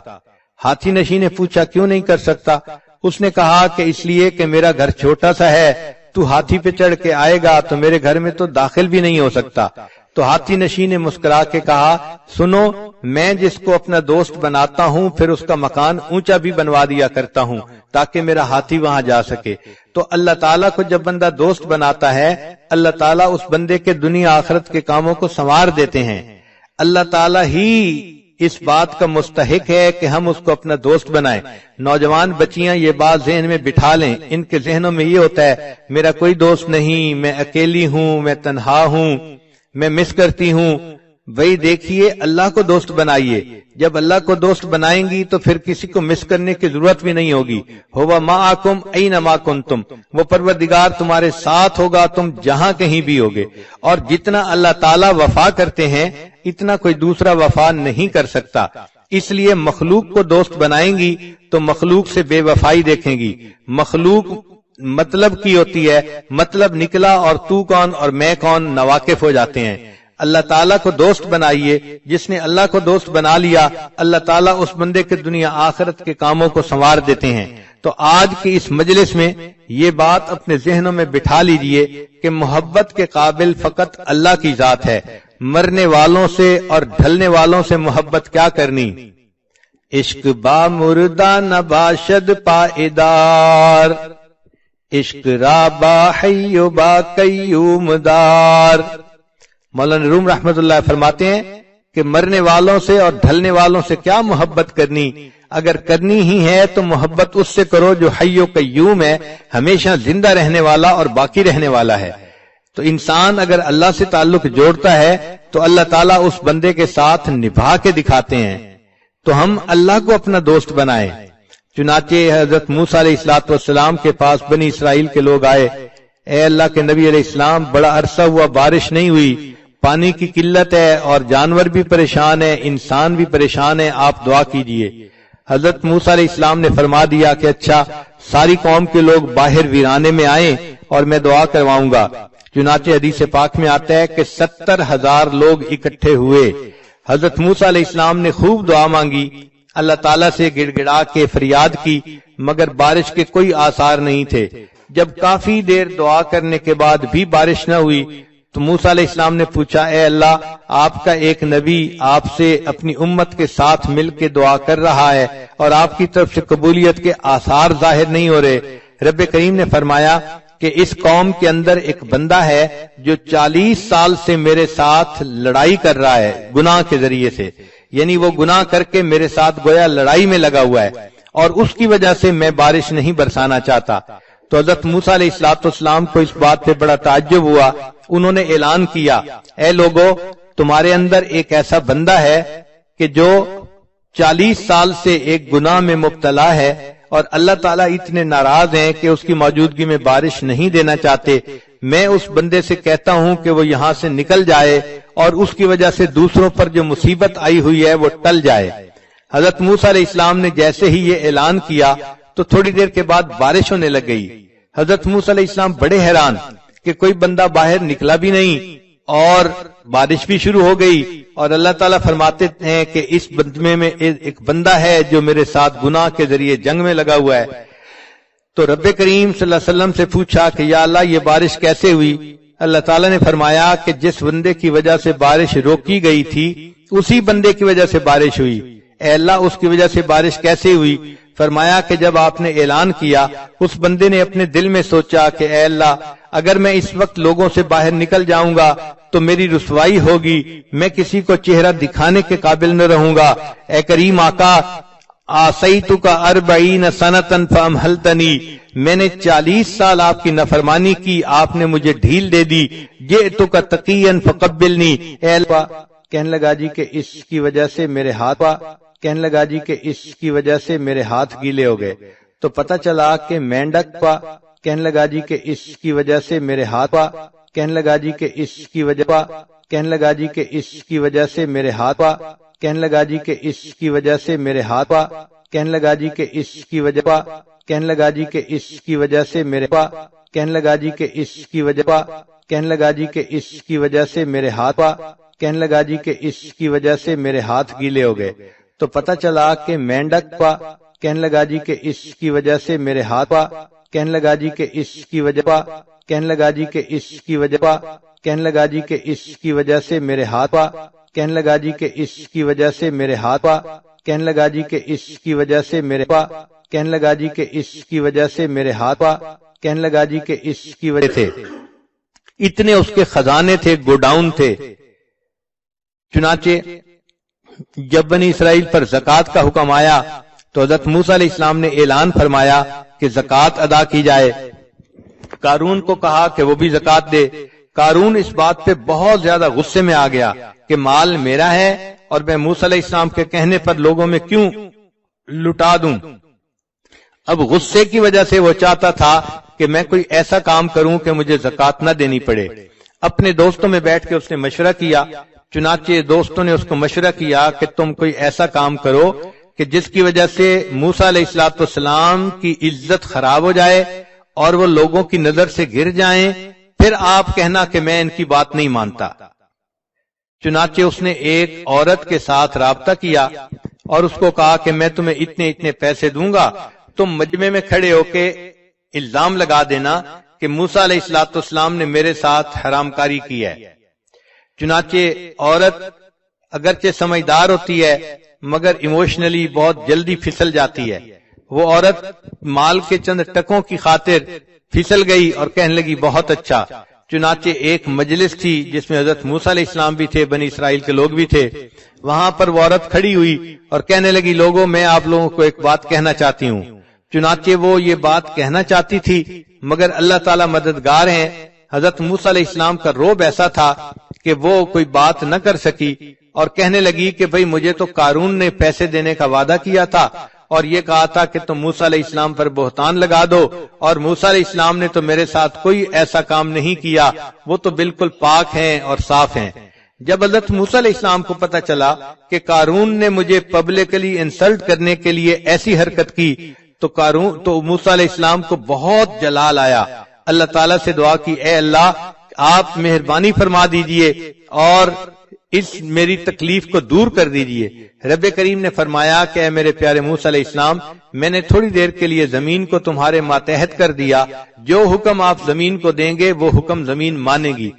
Speaker 1: ہاتھی نشین نے پوچھا کیوں نہیں کر سکتا؟ اس نے کہا کہ اس لیے کہ میرا گھر چھوٹا سا ہے، تو ہاتھی پہ چڑھ کے آئے گا تو میرے گھر میں تو داخل بھی نہیں ہو سکتا۔ تو ہاتھی نشین نے مسکرا کے کہا سنو میں جس کو اپنا دوست بناتا ہوں پھر اس کا مکان اونچا بھی بنوا دیا کرتا ہوں تاکہ میرا ہاتھی وہاں جا سکے۔ تو اللہ تعالیٰ کو جب بندہ دوست بناتا ہے اللہ تعالیٰ اس بندے کے دنیا آخرت کے کاموں کو سنوار دیتے ہیں۔ اللہ تعالیٰ ہی اس بات کا مستحق ہے کہ ہم اس کو اپنا دوست بنائیں۔ نوجوان بچیاں یہ بات ذہن میں بٹھا لیں، ان کے ذہنوں میں یہ ہوتا ہے میرا کوئی دوست نہیں، میں اکیلی ہوں، میں تنہا ہوں، میں مس کرتی ہوں۔ وہی دیکھیے اللہ کو دوست بنائیے، جب اللہ کو دوست بنائیں گی تو پھر کسی کو مس کرنے کی ضرورت بھی نہیں ہوگی۔ ہوا معکم اینما کنتم، وہ پروردگار تمہارے ساتھ ہوگا تم جہاں کہیں بھی ہوگے۔ اور جتنا اللہ تعالیٰ وفا کرتے ہیں اتنا کوئی دوسرا وفا نہیں کر سکتا، اس لیے مخلوق کو دوست بنائیں گی تو مخلوق سے بے وفائی دیکھیں گی۔ مخلوق مطلب کی ہوتی ہے، مطلب نکلا اور تو کون اور میں کون ناواقف ہو جاتے ہیں۔ اللہ تعالیٰ کو دوست بنائیے، جس نے اللہ کو دوست بنا لیا اللہ تعالیٰ اس بندے کے دنیا آخرت کے کاموں کو سنوار دیتے ہیں۔ تو آج کی اس مجلس میں یہ بات اپنے ذہنوں میں بٹھا لیجئے کہ محبت کے قابل فقط اللہ کی ذات ہے۔ مرنے والوں سے اور ڈھلنے والوں سے محبت کیا کرنی؟ عشق با مردہ نباشد پائیدار، عشق را با حی و با قیوم دار۔ مولانا روم رحمت اللہ فرماتے ہیں کہ مرنے والوں سے اور ڈھلنے والوں سے کیا محبت کرنی؟ اگر کرنی ہی ہے تو محبت اس سے کرو جو حی و قیوم ہے، ہمیشہ زندہ رہنے والا اور باقی رہنے والا ہے۔ تو انسان اگر اللہ سے تعلق جوڑتا ہے تو اللہ تعالیٰ اس بندے کے ساتھ نبھا کے دکھاتے ہیں۔ تو ہم اللہ کو اپنا دوست بنائیں۔ چنانچہ حضرت موسیٰ علیہ السلام کے پاس بنی اسرائیل کے لوگ آئے، اے اللہ کے نبی علیہ السلام بڑا عرصہ ہوا بارش نہیں ہوئی، پانی کی قلت ہے اور جانور بھی پریشان ہے، انسان بھی پریشان ہے، آپ دعا کیجئے۔ حضرت موسیٰ علیہ السلام نے فرما دیا کہ اچھا، ساری قوم کے لوگ باہر ویرانے میں آئیں اور میں دعا کرواؤں گا۔ چنانچہ حدیث پاک میں آتا ہے کہ 70,000 لوگ اکٹھے ہوئے۔ حضرت موسیٰ علیہ السلام نے خوب دعا مانگی، اللہ تعالیٰ سے گڑ گڑا کے فریاد کی، مگر بارش کے کوئی آثار نہیں تھے۔ جب کافی دیر دعا کرنے کے بعد بھی بارش نہ ہوئی تو موسیٰ علیہ السلام نے پوچھا، اے اللہ، آپ کا ایک نبی آپ سے اپنی امت کے ساتھ مل کے دعا کر رہا ہے اور آپ کی طرف سے قبولیت کے آثار ظاہر نہیں ہو رہے۔ رب کریم نے فرمایا کہ اس قوم کے اندر ایک بندہ ہے جو 40 سال سے میرے ساتھ لڑائی کر رہا ہے گناہ کے ذریعے سے، یعنی وہ گناہ کر کے میرے ساتھ گویا لڑائی میں لگا ہوا ہے، اور اس کی وجہ سے میں بارش نہیں برسانا چاہتا۔ تو حضرت موسیٰ علیہ السلام کو اس بات پہ بڑا تعجب ہوا۔ انہوں نے اعلان کیا، اے لوگو، تمہارے اندر ایک ایسا بندہ ہے کہ جو 40 سال سے ایک گناہ میں مبتلا ہے، اور اللہ تعالیٰ اتنے ناراض ہیں کہ اس کی موجودگی میں بارش نہیں دینا چاہتے۔ میں اس بندے سے کہتا ہوں کہ وہ یہاں سے نکل جائے اور اس کی وجہ سے دوسروں پر جو مصیبت آئی ہوئی ہے وہ ٹل جائے۔ حضرت موسیٰ علیہ السلام نے جیسے ہی یہ اعلان کیا تو تھوڑی دیر کے بعد بارش ہونے لگ گئی۔ حضرت موسیٰ علیہ السلام بڑے حیران کہ کوئی بندہ باہر نکلا بھی نہیں اور بارش بھی شروع ہو گئی، اور اللہ تعالیٰ فرماتے ہیں کہ اس بندے میں ایک بندہ ہے جو میرے ساتھ گناہ کے ذریعے جنگ میں لگا ہوا ہے۔ تو رب کریم صلی اللہ علیہ وسلم سے پوچھا کہ یا اللہ، یہ بارش کیسے ہوئی؟ اللہ تعالیٰ نے فرمایا کہ جس بندے کی وجہ سے بارش روکی گئی تھی اسی بندے کی وجہ سے بارش ہوئی۔ اے اللہ، اس کی وجہ سے بارش کیسے ہوئی؟ فرمایا کہ جب آپ نے اعلان کیا، اس بندے نے اپنے دل میں سوچا کہ اے اللہ، اگر میں اس وقت لوگوں سے باہر نکل جاؤں گا تو میری رسوائی ہوگی، میں کسی کو چہرہ دکھانے کے قابل نہ رہوں گا۔ اے کریم آقا، آسیتک 40 سنۃ فامہلتنی، میں نے 40 سال آپ کی نافرمانی کی، آپ نے مجھے ڈھیل دے دی۔ جئتک تقیا فقبلنی، اے اللہ، کہنے لگا جی کہ اس کی وجہ سے میرے ہاتھ کہنے لگا جی کہ اس کی وجہ سے میرے ہاتھ گیلے ہو گئے۔ تو پتہ چلا کہ مینڈک کہنے لگا جی کہ اس کی وجہ سے میرے ہاتھ کہنے لگا جی کہ اس کی وجہ کہنے لگا جی کہ اس کی وجہ سے میرے ہاتھ کہنے لگا جی کہ اس کی وجہ سے میرے ہاتھ کہنے لگا جی کہ اس کی وجہ کہنے لگا جی کہ اس کی وجہ سے میرے کہنے لگا جی کہ اس کی وجہ کہنے لگا جی کہ اس کی وجہ سے میرے ہاتھ کہنے لگا جی کہ اس کی وجہ سے میرے ہاتھ گیلے ہو گئے۔ تو پتہ چلا کہ مینڈک کہنے لگا جی کہ اس کی وجہ سے میرے ہاتھ کہنے لگا جی کہ اس کی وجہ کہنے لگا جی کہ اس کی وجہ کہنے لگا جی کہ اس کی وجہ سے میرے ہاتھ کہنے لگا جی کہ اس کی وجہ سے میرے ہاتھ کہنے لگا جی کہ اس کی وجہ سے میرے کہنے لگا جی کہ اس کی وجہ سے میرے ہاتھ کہنے لگا جی کہ اس کی وجہ تھے، اتنے اس کے خزانے تھے، گوڈاؤن تھے۔ چنانچہ جب بنی اسرائیل پر زکوٰۃ کا حکم آیا تو حضرت موسیٰ علیہ السلام نے اعلان فرمایا کہ زکوٰۃ ادا کی جائے۔ قارون کو کہا کہ وہ بھی زکوٰۃ دے۔ قارون اس بات پہ بہت زیادہ غصے میں آ گیا کہ مال میرا ہے اور میں موسیٰ علیہ السلام کے کہنے پر لوگوں میں کیوں لٹا دوں۔ اب غصے کی وجہ سے وہ چاہتا تھا کہ میں کوئی ایسا کام کروں کہ مجھے زکوٰۃ نہ دینی پڑے۔ اپنے دوستوں میں بیٹھ کے اس نے مشورہ کیا، چنانچہ دوستوں نے اس کو مشورہ کیا کہ تم کوئی ایسا کام کرو کہ جس کی وجہ سے موسیٰ علیہ السلام کی عزت خراب ہو جائے اور وہ لوگوں کی نظر سے گر جائیں، پھر آپ کہنا کہ میں ان کی بات نہیں مانتا۔ چنانچہ اس نے ایک عورت کے ساتھ رابطہ کیا اور اس کو کہا کہ میں تمہیں اتنے پیسے دوں گا، تم مجمع میں کھڑے ہو کے الزام لگا دینا کہ موسیٰ علیہ السلام نے میرے ساتھ حرام کاری کی ہے۔ چنانچہ عورت اگرچہ سمجھدار ہوتی ہے مگر ایموشنلی بہت جلدی پھسل جاتی ہے۔ وہ عورت مال کے چند ٹکوں کی خاطر پھسل گئی اور کہنے لگی بہت اچھا۔ چنانچہ ایک مجلس تھی جس میں حضرت موسیٰ علیہ السلام بھی تھے، بنی اسرائیل کے لوگ بھی تھے، وہاں پر وہ عورت کھڑی ہوئی اور کہنے لگی لوگوں میں آپ لوگوں کو ایک بات کہنا چاہتی ہوں۔ چنانچہ وہ یہ بات کہنا چاہتی تھی مگر اللہ تعالیٰ مددگار ہیں۔ حضرت موسیٰ علیہ السلام کا روب ایسا تھا کہ وہ کوئی بات نہ کر سکی اور کہنے لگی کہ بھئی مجھے تو قارون نے پیسے دینے کا وعدہ کیا تھا اور یہ کہا تھا کہ تم موسیٰ علیہ السلام پر بہتان لگا دو، اور موسیٰ علیہ السلام نے تو میرے ساتھ کوئی ایسا کام نہیں کیا، وہ تو بالکل پاک ہیں اور صاف ہیں۔ جب حضرت موسیٰ علیہ السلام کو پتہ چلا کہ قارون نے مجھے پبلکلی انسلٹ کرنے کے لیے ایسی حرکت کی تو موسیٰ علیہ السلام کو بہت جلال آیا. اللہ تعالیٰ سے دعا کی، اے اللہ آپ مہربانی فرما دیجئے اور اس میری تکلیف کو دور کر دیجئے. رب کریم نے فرمایا کہ اے میرے پیارے موسیٰ علیہ السلام، میں نے تھوڑی دیر کے لیے زمین کو تمہارے ماتحت کر دیا، جو حکم آپ زمین کو دیں گے وہ حکم زمین مانے گی.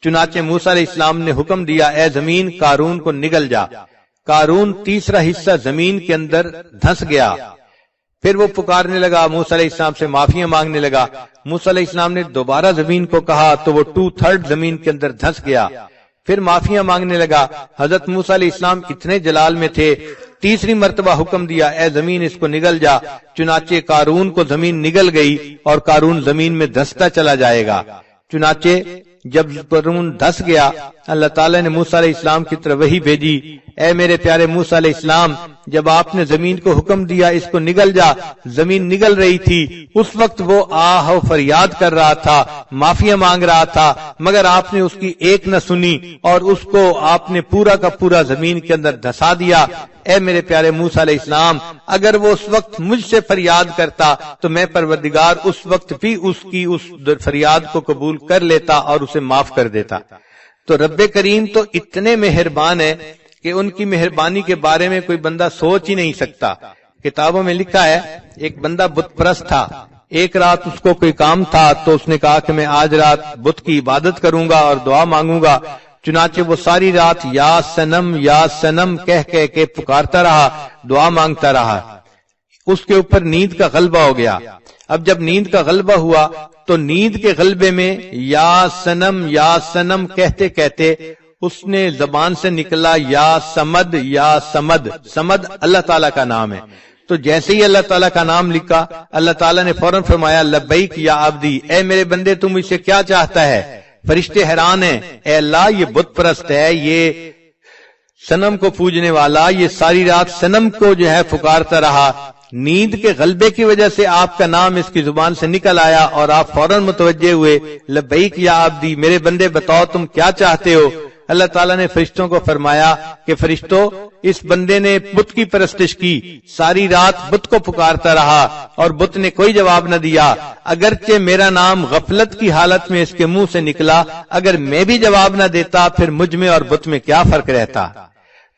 Speaker 1: چنانچہ موسیٰ علیہ السلام نے حکم دیا، اے زمین قارون کو نگل جا. قارون تیسرا حصہ زمین کے اندر دھنس گیا. پھر وہ پکارنے لگا، موسیٰ علیہ السلام سے معافیاں مانگنے لگا. موسیٰ علیہ السلام نے دوبارہ زمین کو کہا تو وہ 2/3 زمین کے اندر دھنس گیا. پھر معافیاں مانگنے لگا. حضرت موسیٰ علیہ السلام اتنے جلال میں تھے، تیسری مرتبہ حکم دیا، اے زمین اس کو نگل جا. چنانچہ قارون کو زمین نگل گئی اور قارون زمین میں دھستا چلا جائے گا. چنانچہ جب قارون دھس گیا، اللہ تعالیٰ نے موسیٰ علیہ السلام کی طرف وحی بھیجی، اے میرے پیارے موسیٰ علیہ السلام، جب آپ نے زمین کو حکم دیا اس کو نگل جا، زمین نگل رہی تھی، اس وقت وہ آہ و فریاد کر رہا تھا، معافیاں مانگ رہا تھا، مگر آپ نے اس کی ایک نہ سنی اور اس کو آپ نے پورا کا پورا زمین کے اندر دھسا دیا. اے میرے پیارے موسیٰ علیہ السلام، اگر وہ اس وقت مجھ سے فریاد کرتا تو میں پروردگار اس وقت بھی اس کی اس فریاد کو قبول کر لیتا اور اسے معاف کر دیتا. تو رب کریم تو اتنے مہربان ہے کہ ان کی مہربانی کے بارے میں کوئی بندہ سوچ ہی نہیں سکتا. کتابوں میں لکھا ہے ایک بندہ بت پرست تھا. ایک رات اس کو کوئی کام تھا تو اس نے کہا کہ میں آج رات بت کی عبادت کروں گا اور دعا مانگوں گا. چنانچہ وہ ساری رات یا سنم کہہ کہہ کے پکارتا رہا، دعا مانگتا رہا. اس کے اوپر نیند کا غلبہ ہو گیا. اب جب نیند کا غلبہ ہوا تو نیند کے غلبے میں یا سنم کہتے کہتے اس نے زبان سے نکلا یا سمد. سمد اللہ تعالیٰ کا نام ہے. تو جیسے ہی اللہ تعالیٰ کا نام لکھا، اللہ تعالیٰ نے فوراً فرمایا لبیک یا عبدی، اے میرے بندے تم مجھ سے کیا چاہتا ہے؟ فرشتے حیران ہیں، اے اللہ یہ بت پرست ہے، یہ صنم کو پوجنے والا، یہ ساری رات صنم کو جو ہے پکارتا رہا. نیند کے غلبے کی وجہ سے آپ کا نام اس کی زبان سے نکل آیا اور آپ فوراً متوجہ ہوئے، لبیک یا عبدی، میرے بندے بتاؤ تم کیا چاہتے ہو؟ اللہ تعالیٰ نے فرشتوں کو فرمایا کہ فرشتوں، اس بندے نے بت کی پرستش کی، ساری رات بت کو پکارتا رہا اور بت نے کوئی جواب نہ دیا. اگرچہ میرا نام غفلت کی حالت میں اس کے منہ سے نکلا، اگر میں بھی جواب نہ دیتا پھر مجھ میں اور بت میں کیا فرق رہتا؟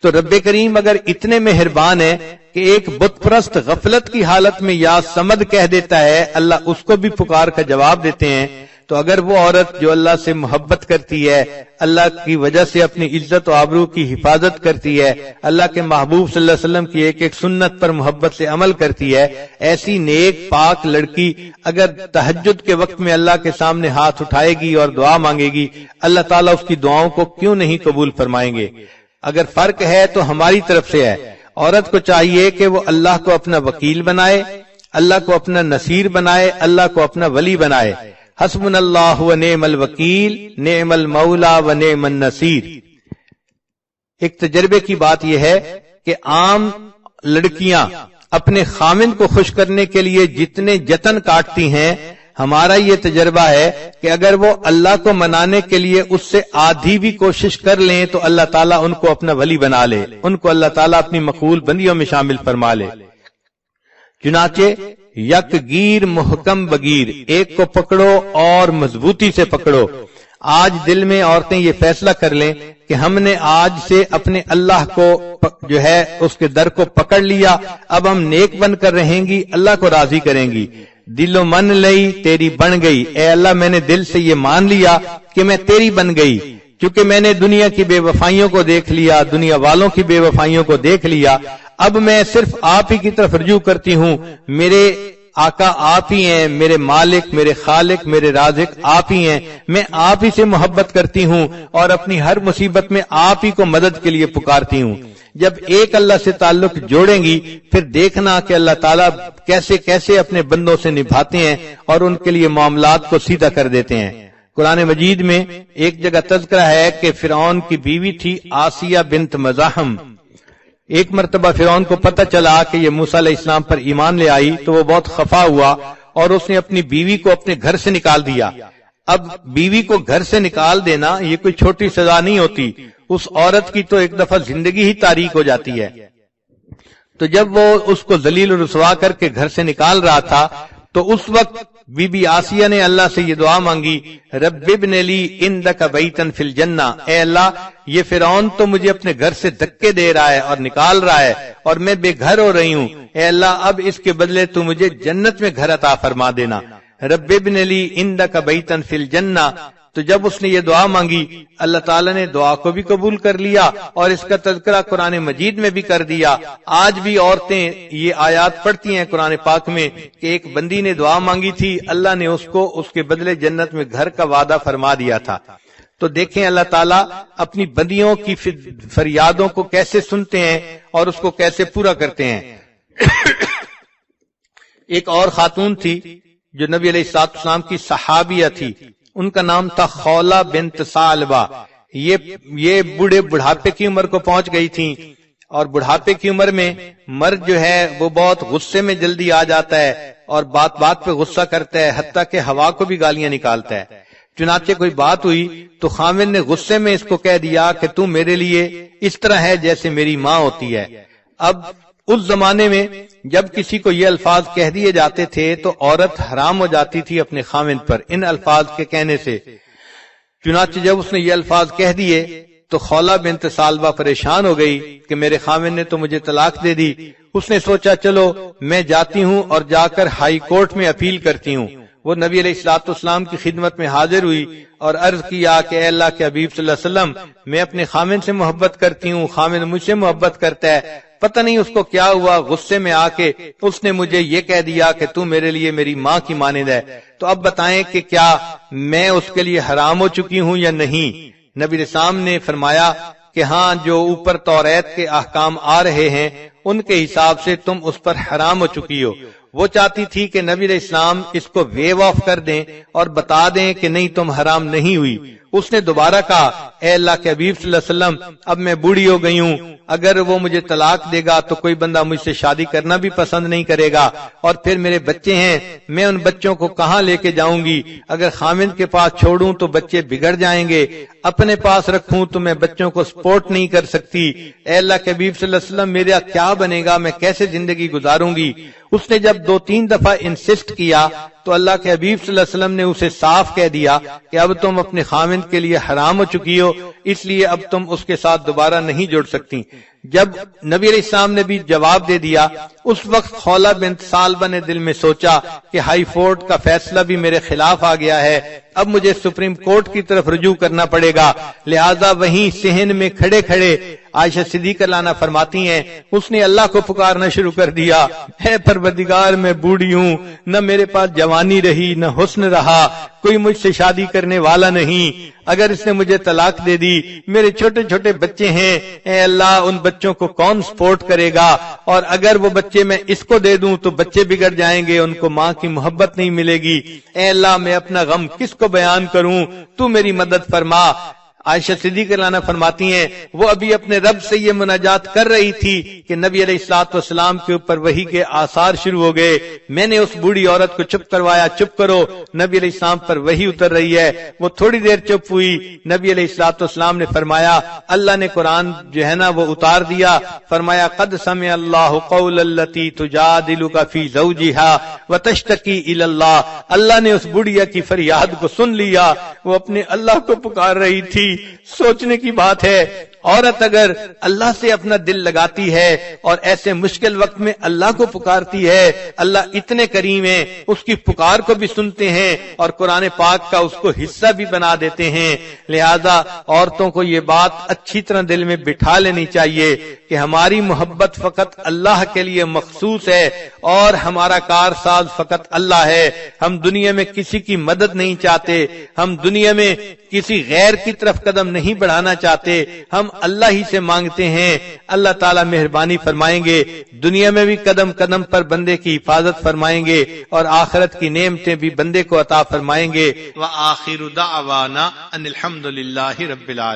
Speaker 1: تو رب کریم اگر اتنے مہربان ہے کہ ایک بت پرست غفلت کی حالت میں یا سمد کہہ دیتا ہے، اللہ اس کو بھی پکار کا جواب دیتے ہیں، تو اگر وہ عورت جو اللہ سے محبت کرتی ہے، اللہ کی وجہ سے اپنی عزت و آبرو کی حفاظت کرتی ہے، اللہ کے محبوب صلی اللہ علیہ وسلم کی ایک ایک سنت پر محبت سے عمل کرتی ہے، ایسی نیک پاک لڑکی اگر تہجد کے وقت میں اللہ کے سامنے ہاتھ اٹھائے گی اور دعا مانگے گی، اللہ تعالیٰ اس کی دعاؤں کو کیوں نہیں قبول فرمائیں گے؟ اگر فرق ہے تو ہماری طرف سے ہے. عورت کو چاہیے کہ وہ اللہ کو اپنا وکیل بنائے، اللہ کو اپنا نصیر بنائے، اللہ کو اپنا ولی بنائے. حسبنا اللہ و نعم الوکیل، نعم المولا و نعم النصیر. ایک تجربے کی بات یہ ہے کہ عام لڑکیاں اپنے خامند کو خوش کرنے کے لیے جتنے جتن کاٹتی ہیں، ہمارا یہ تجربہ ہے کہ اگر وہ اللہ کو منانے کے لیے اس سے آدھی بھی کوشش کر لیں تو اللہ تعالیٰ ان کو اپنا ولی بنا لے، ان کو اللہ تعالیٰ اپنی مقبول بندیوں میں شامل فرما لے. چنانچہ یک گیر محکم بگیر، ایک کو پکڑو اور مضبوطی سے پکڑو. آج دل میں عورتیں یہ فیصلہ کر لیں کہ ہم نے آج سے اپنے اللہ کو جو ہے اس کے در کو پکڑ لیا، اب ہم نیک بن کر رہیں گی، اللہ کو راضی کریں گی. دل و من لئی تیری بن گئی، اے اللہ میں نے دل سے یہ مان لیا کہ میں تیری بن گئی، چونکہ میں نے دنیا کی بے وفائیوں کو دیکھ لیا، دنیا والوں کی بے وفائیوں کو دیکھ لیا، اب میں صرف آپ ہی کی طرف رجوع کرتی ہوں. میرے آقا آپ ہی ہیں، میرے مالک، میرے خالق، میرے رازق آپ ہی ہیں، میں آپ ہی سے محبت کرتی ہوں اور اپنی ہر مصیبت میں آپ ہی کو مدد کے لیے پکارتی ہوں. جب ایک اللہ سے تعلق جوڑیں گی پھر دیکھنا کہ اللہ تعالیٰ کیسے کیسے اپنے بندوں سے نبھاتے ہیں اور ان کے لیے معاملات کو سیدھا کر دیتے ہیں. قرآن مجید میں ایک جگہ تذکرہ ہے کہ فرعون کی بیوی تھی آسیہ بنت مزاحم. ایک مرتبہ فرعون کو پتہ چلا کہ یہ موسیٰ علیہ السلام پر ایمان لے آئی تو وہ بہت خفا ہوا اور اس نے اپنی بیوی کو اپنے گھر سے نکال دیا. اب بیوی کو گھر سے نکال دینا یہ کوئی چھوٹی سزا نہیں ہوتی، اس عورت کی تو ایک دفعہ زندگی ہی تاریک ہو جاتی ہے۔ تو جب وہ اس کو ذلیل و رسوا کر کے گھر سے نکال رہا تھا تو اس وقت بی بی آسیہ نے اللہ سے یہ دعا مانگی، رب ابن لی عندک بیتا فی الجنہ، اے اللہ یہ فرعون تو مجھے اپنے گھر سے دھکے دے رہا ہے اور نکال رہا ہے اور میں بے گھر ہو رہی ہوں، اے اللہ اب اس کے بدلے تو مجھے جنت میں گھر عطا فرما دینا، رب ابن لی عندک بیتا فی الجنہ۔ تو جب اس نے یہ دعا مانگی اللہ تعالیٰ نے دعا کو بھی قبول کر لیا اور اس کا تذکرہ قرآن مجید میں بھی کر دیا۔ آج بھی عورتیں یہ آیات پڑھتی ہیں قرآن پاک میں کہ ایک بندی نے دعا مانگی تھی، اللہ نے اس کو اس کے بدلے جنت میں گھر کا وعدہ فرما دیا تھا۔ تو دیکھیں اللہ تعالیٰ اپنی بندیوں کی فریادوں کو کیسے سنتے ہیں اور اس کو کیسے پورا کرتے ہیں۔ ایک اور خاتون تھی جو نبی علیہ السلام کی صحابیہ تھی، ان کا نام تھا خولہ بنت ثعلبہ۔ یہ بڑھاپے کی عمر کو پہنچ گئی تھیں، اور بڑھاپے کی عمر میں مرد جو ہے وہ بہت غصے میں جلدی آ جاتا ہے اور بات بات پہ غصہ کرتا ہے، حتیٰ کہ ہوا کو بھی گالیاں نکالتا ہے۔ چنانچہ کوئی بات ہوئی تو خاوند نے غصے میں اس کو کہہ دیا کہ تو میرے لیے اس طرح ہے جیسے میری ماں ہوتی ہے۔ اب اس زمانے میں جب کسی کو یہ الفاظ کہہ دیے جاتے تھے تو عورت حرام ہو جاتی تھی اپنے خاوند پر ان الفاظ کے کہنے سے۔ چنانچہ جب اس نے یہ الفاظ کہہ دیے تو خولہ بنت ثعلبہ پریشان ہو گئی کہ میرے خاوند نے تو مجھے طلاق دے دی۔ اس نے سوچا چلو میں جاتی ہوں اور جا کر ہائی کورٹ میں اپیل کرتی ہوں۔ وہ نبی علیہ الصلوۃ والسلام کی خدمت میں حاضر ہوئی اور عرض کیا کہ اے اللہ کے حبیب صلی اللہ علیہ وسلم، میں اپنے خاوند سے محبت کرتی ہوں، خاوند مجھ سے محبت کرتا ہے، پتہ نہیں اس کو کیا ہوا، غصے میں آ کے اس نے مجھے یہ کہہ دیا کہ تو میرے لیے میری ماں کی مانند ہے، تو اب بتائیں کہ کیا میں اس کے لیے حرام ہو چکی ہوں یا نہیں؟ نبی علیہ السلام نے فرمایا کہ ہاں، جو اوپر توریت کے احکام آ رہے ہیں ان کے حساب سے تم اس پر حرام ہو چکی ہو۔ وہ چاہتی تھی کہ نبی علیہ السلام اس کو ویو آف کر دیں اور بتا دیں کہ نہیں تم حرام نہیں ہوئی۔ اس نے دوبارہ کہا اے اللہ کے حبیب صلی اللہ علیہ وسلم، اب میں بوڑھی ہو گئی ہوں، اگر وہ مجھے طلاق دے گا تو کوئی بندہ مجھ سے شادی کرنا بھی پسند نہیں کرے گا، اور پھر میرے بچے ہیں، میں ان بچوں کو کہاں لے کے جاؤں گی؟ اگر خاوند کے پاس چھوڑوں تو بچے بگڑ جائیں گے، اپنے پاس رکھوں تو میں بچوں کو سپورٹ نہیں کر سکتی۔ اے اللہ کے حبیب صلی اللہ علیہ وسلم، میرا کیا بنے گا؟ میں کیسے زندگی گزاروں گی؟ اس نے جب 2-3 دفعہ انسسٹ کیا تو اللہ کے حبیب صلی اللہ علیہ وسلم نے اسے صاف کہہ دیا کہ اب تم اپنے خاوند کے لیے حرام ہو چکی ہو، اس لیے اب تم اس کے ساتھ دوبارہ نہیں جڑ سکتی۔ جب نبی علیہ السلام نے بھی جواب دے دیا، اس وقت خولہ بنت ثعلبہ نے دل میں سوچا کہ ہائی کورٹ کا فیصلہ بھی میرے خلاف آ گیا ہے، اب مجھے سپریم کورٹ کی طرف رجوع کرنا پڑے گا۔ لہذا وہیں صحن میں کھڑے کھڑے عائشہ صدیقہ لانا فرماتی ہیں اس نے اللہ کو پکارنا شروع کر دیا، اے پروردگار میں بوڑھی ہوں، نہ میرے پاس جوانی رہی نہ حسن رہا، کوئی مجھ سے شادی کرنے والا نہیں، اگر اس نے مجھے طلاق دے دی، میرے چھوٹے چھوٹے بچے ہیں، اے اللہ ان بچوں کو کون سپورٹ کرے گا؟ اور اگر وہ بچے میں اس کو دے دوں تو بچے بگڑ جائیں گے، ان کو ماں کی محبت نہیں ملے گی، اے اللہ میں اپنا غم کس کو بیان کروں؟ تو میری مدد فرما۔ عائشہ صدیقہ لانا فرماتی ہیں وہ ابھی اپنے رب سے یہ مناجات کر رہی تھی کہ نبی علیہ الصلوۃ والسلام کے اوپر وحی کے آثار شروع ہو گئے۔ میں نے اس بوڑھی عورت کو چپ کروایا، چپ کرو، نبی علیہ السلام پر وحی اتر رہی ہے۔ وہ تھوڑی دیر چپ ہوئی، نبی علیہ الصلوۃ والسلام نے فرمایا، اللہ نے قرآن جو ہے نا وہ اتار دیا، فرمایا قد سمع اللہ قول التی تجادلک فی زوجہا وتشتکی الی اللہ، اللہ نے اس بوڑھیا کی فریاد کو سن لیا، وہ اپنے اللہ کو پکار رہی تھی۔ سوچنے کی بات ہے، عورت اگر اللہ سے اپنا دل لگاتی ہے اور ایسے مشکل وقت میں اللہ کو پکارتی ہے، اللہ اتنے کریم ہیں، اس کی پکار کو بھی سنتے ہیں اور قرآن پاک کا اس کو حصہ بھی بنا دیتے ہیں۔ لہذا عورتوں کو یہ بات اچھی طرح دل میں بٹھا لینی چاہیے کہ ہماری محبت فقط اللہ کے لیے مخصوص ہے اور ہمارا کارساز فقط اللہ ہے۔ ہم دنیا میں کسی کی مدد نہیں چاہتے، ہم دنیا میں کسی غیر کی طرف قدم نہیں بڑھانا چاہتے، ہم اللہ ہی سے مانگتے ہیں۔ اللہ تعالیٰ مہربانی فرمائیں گے، دنیا میں بھی قدم قدم پر بندے کی حفاظت فرمائیں گے اور آخرت کی نعمتیں بھی بندے کو عطا فرمائیں گے۔ وآخر دعوانا ان الحمد للہ رب العالمین۔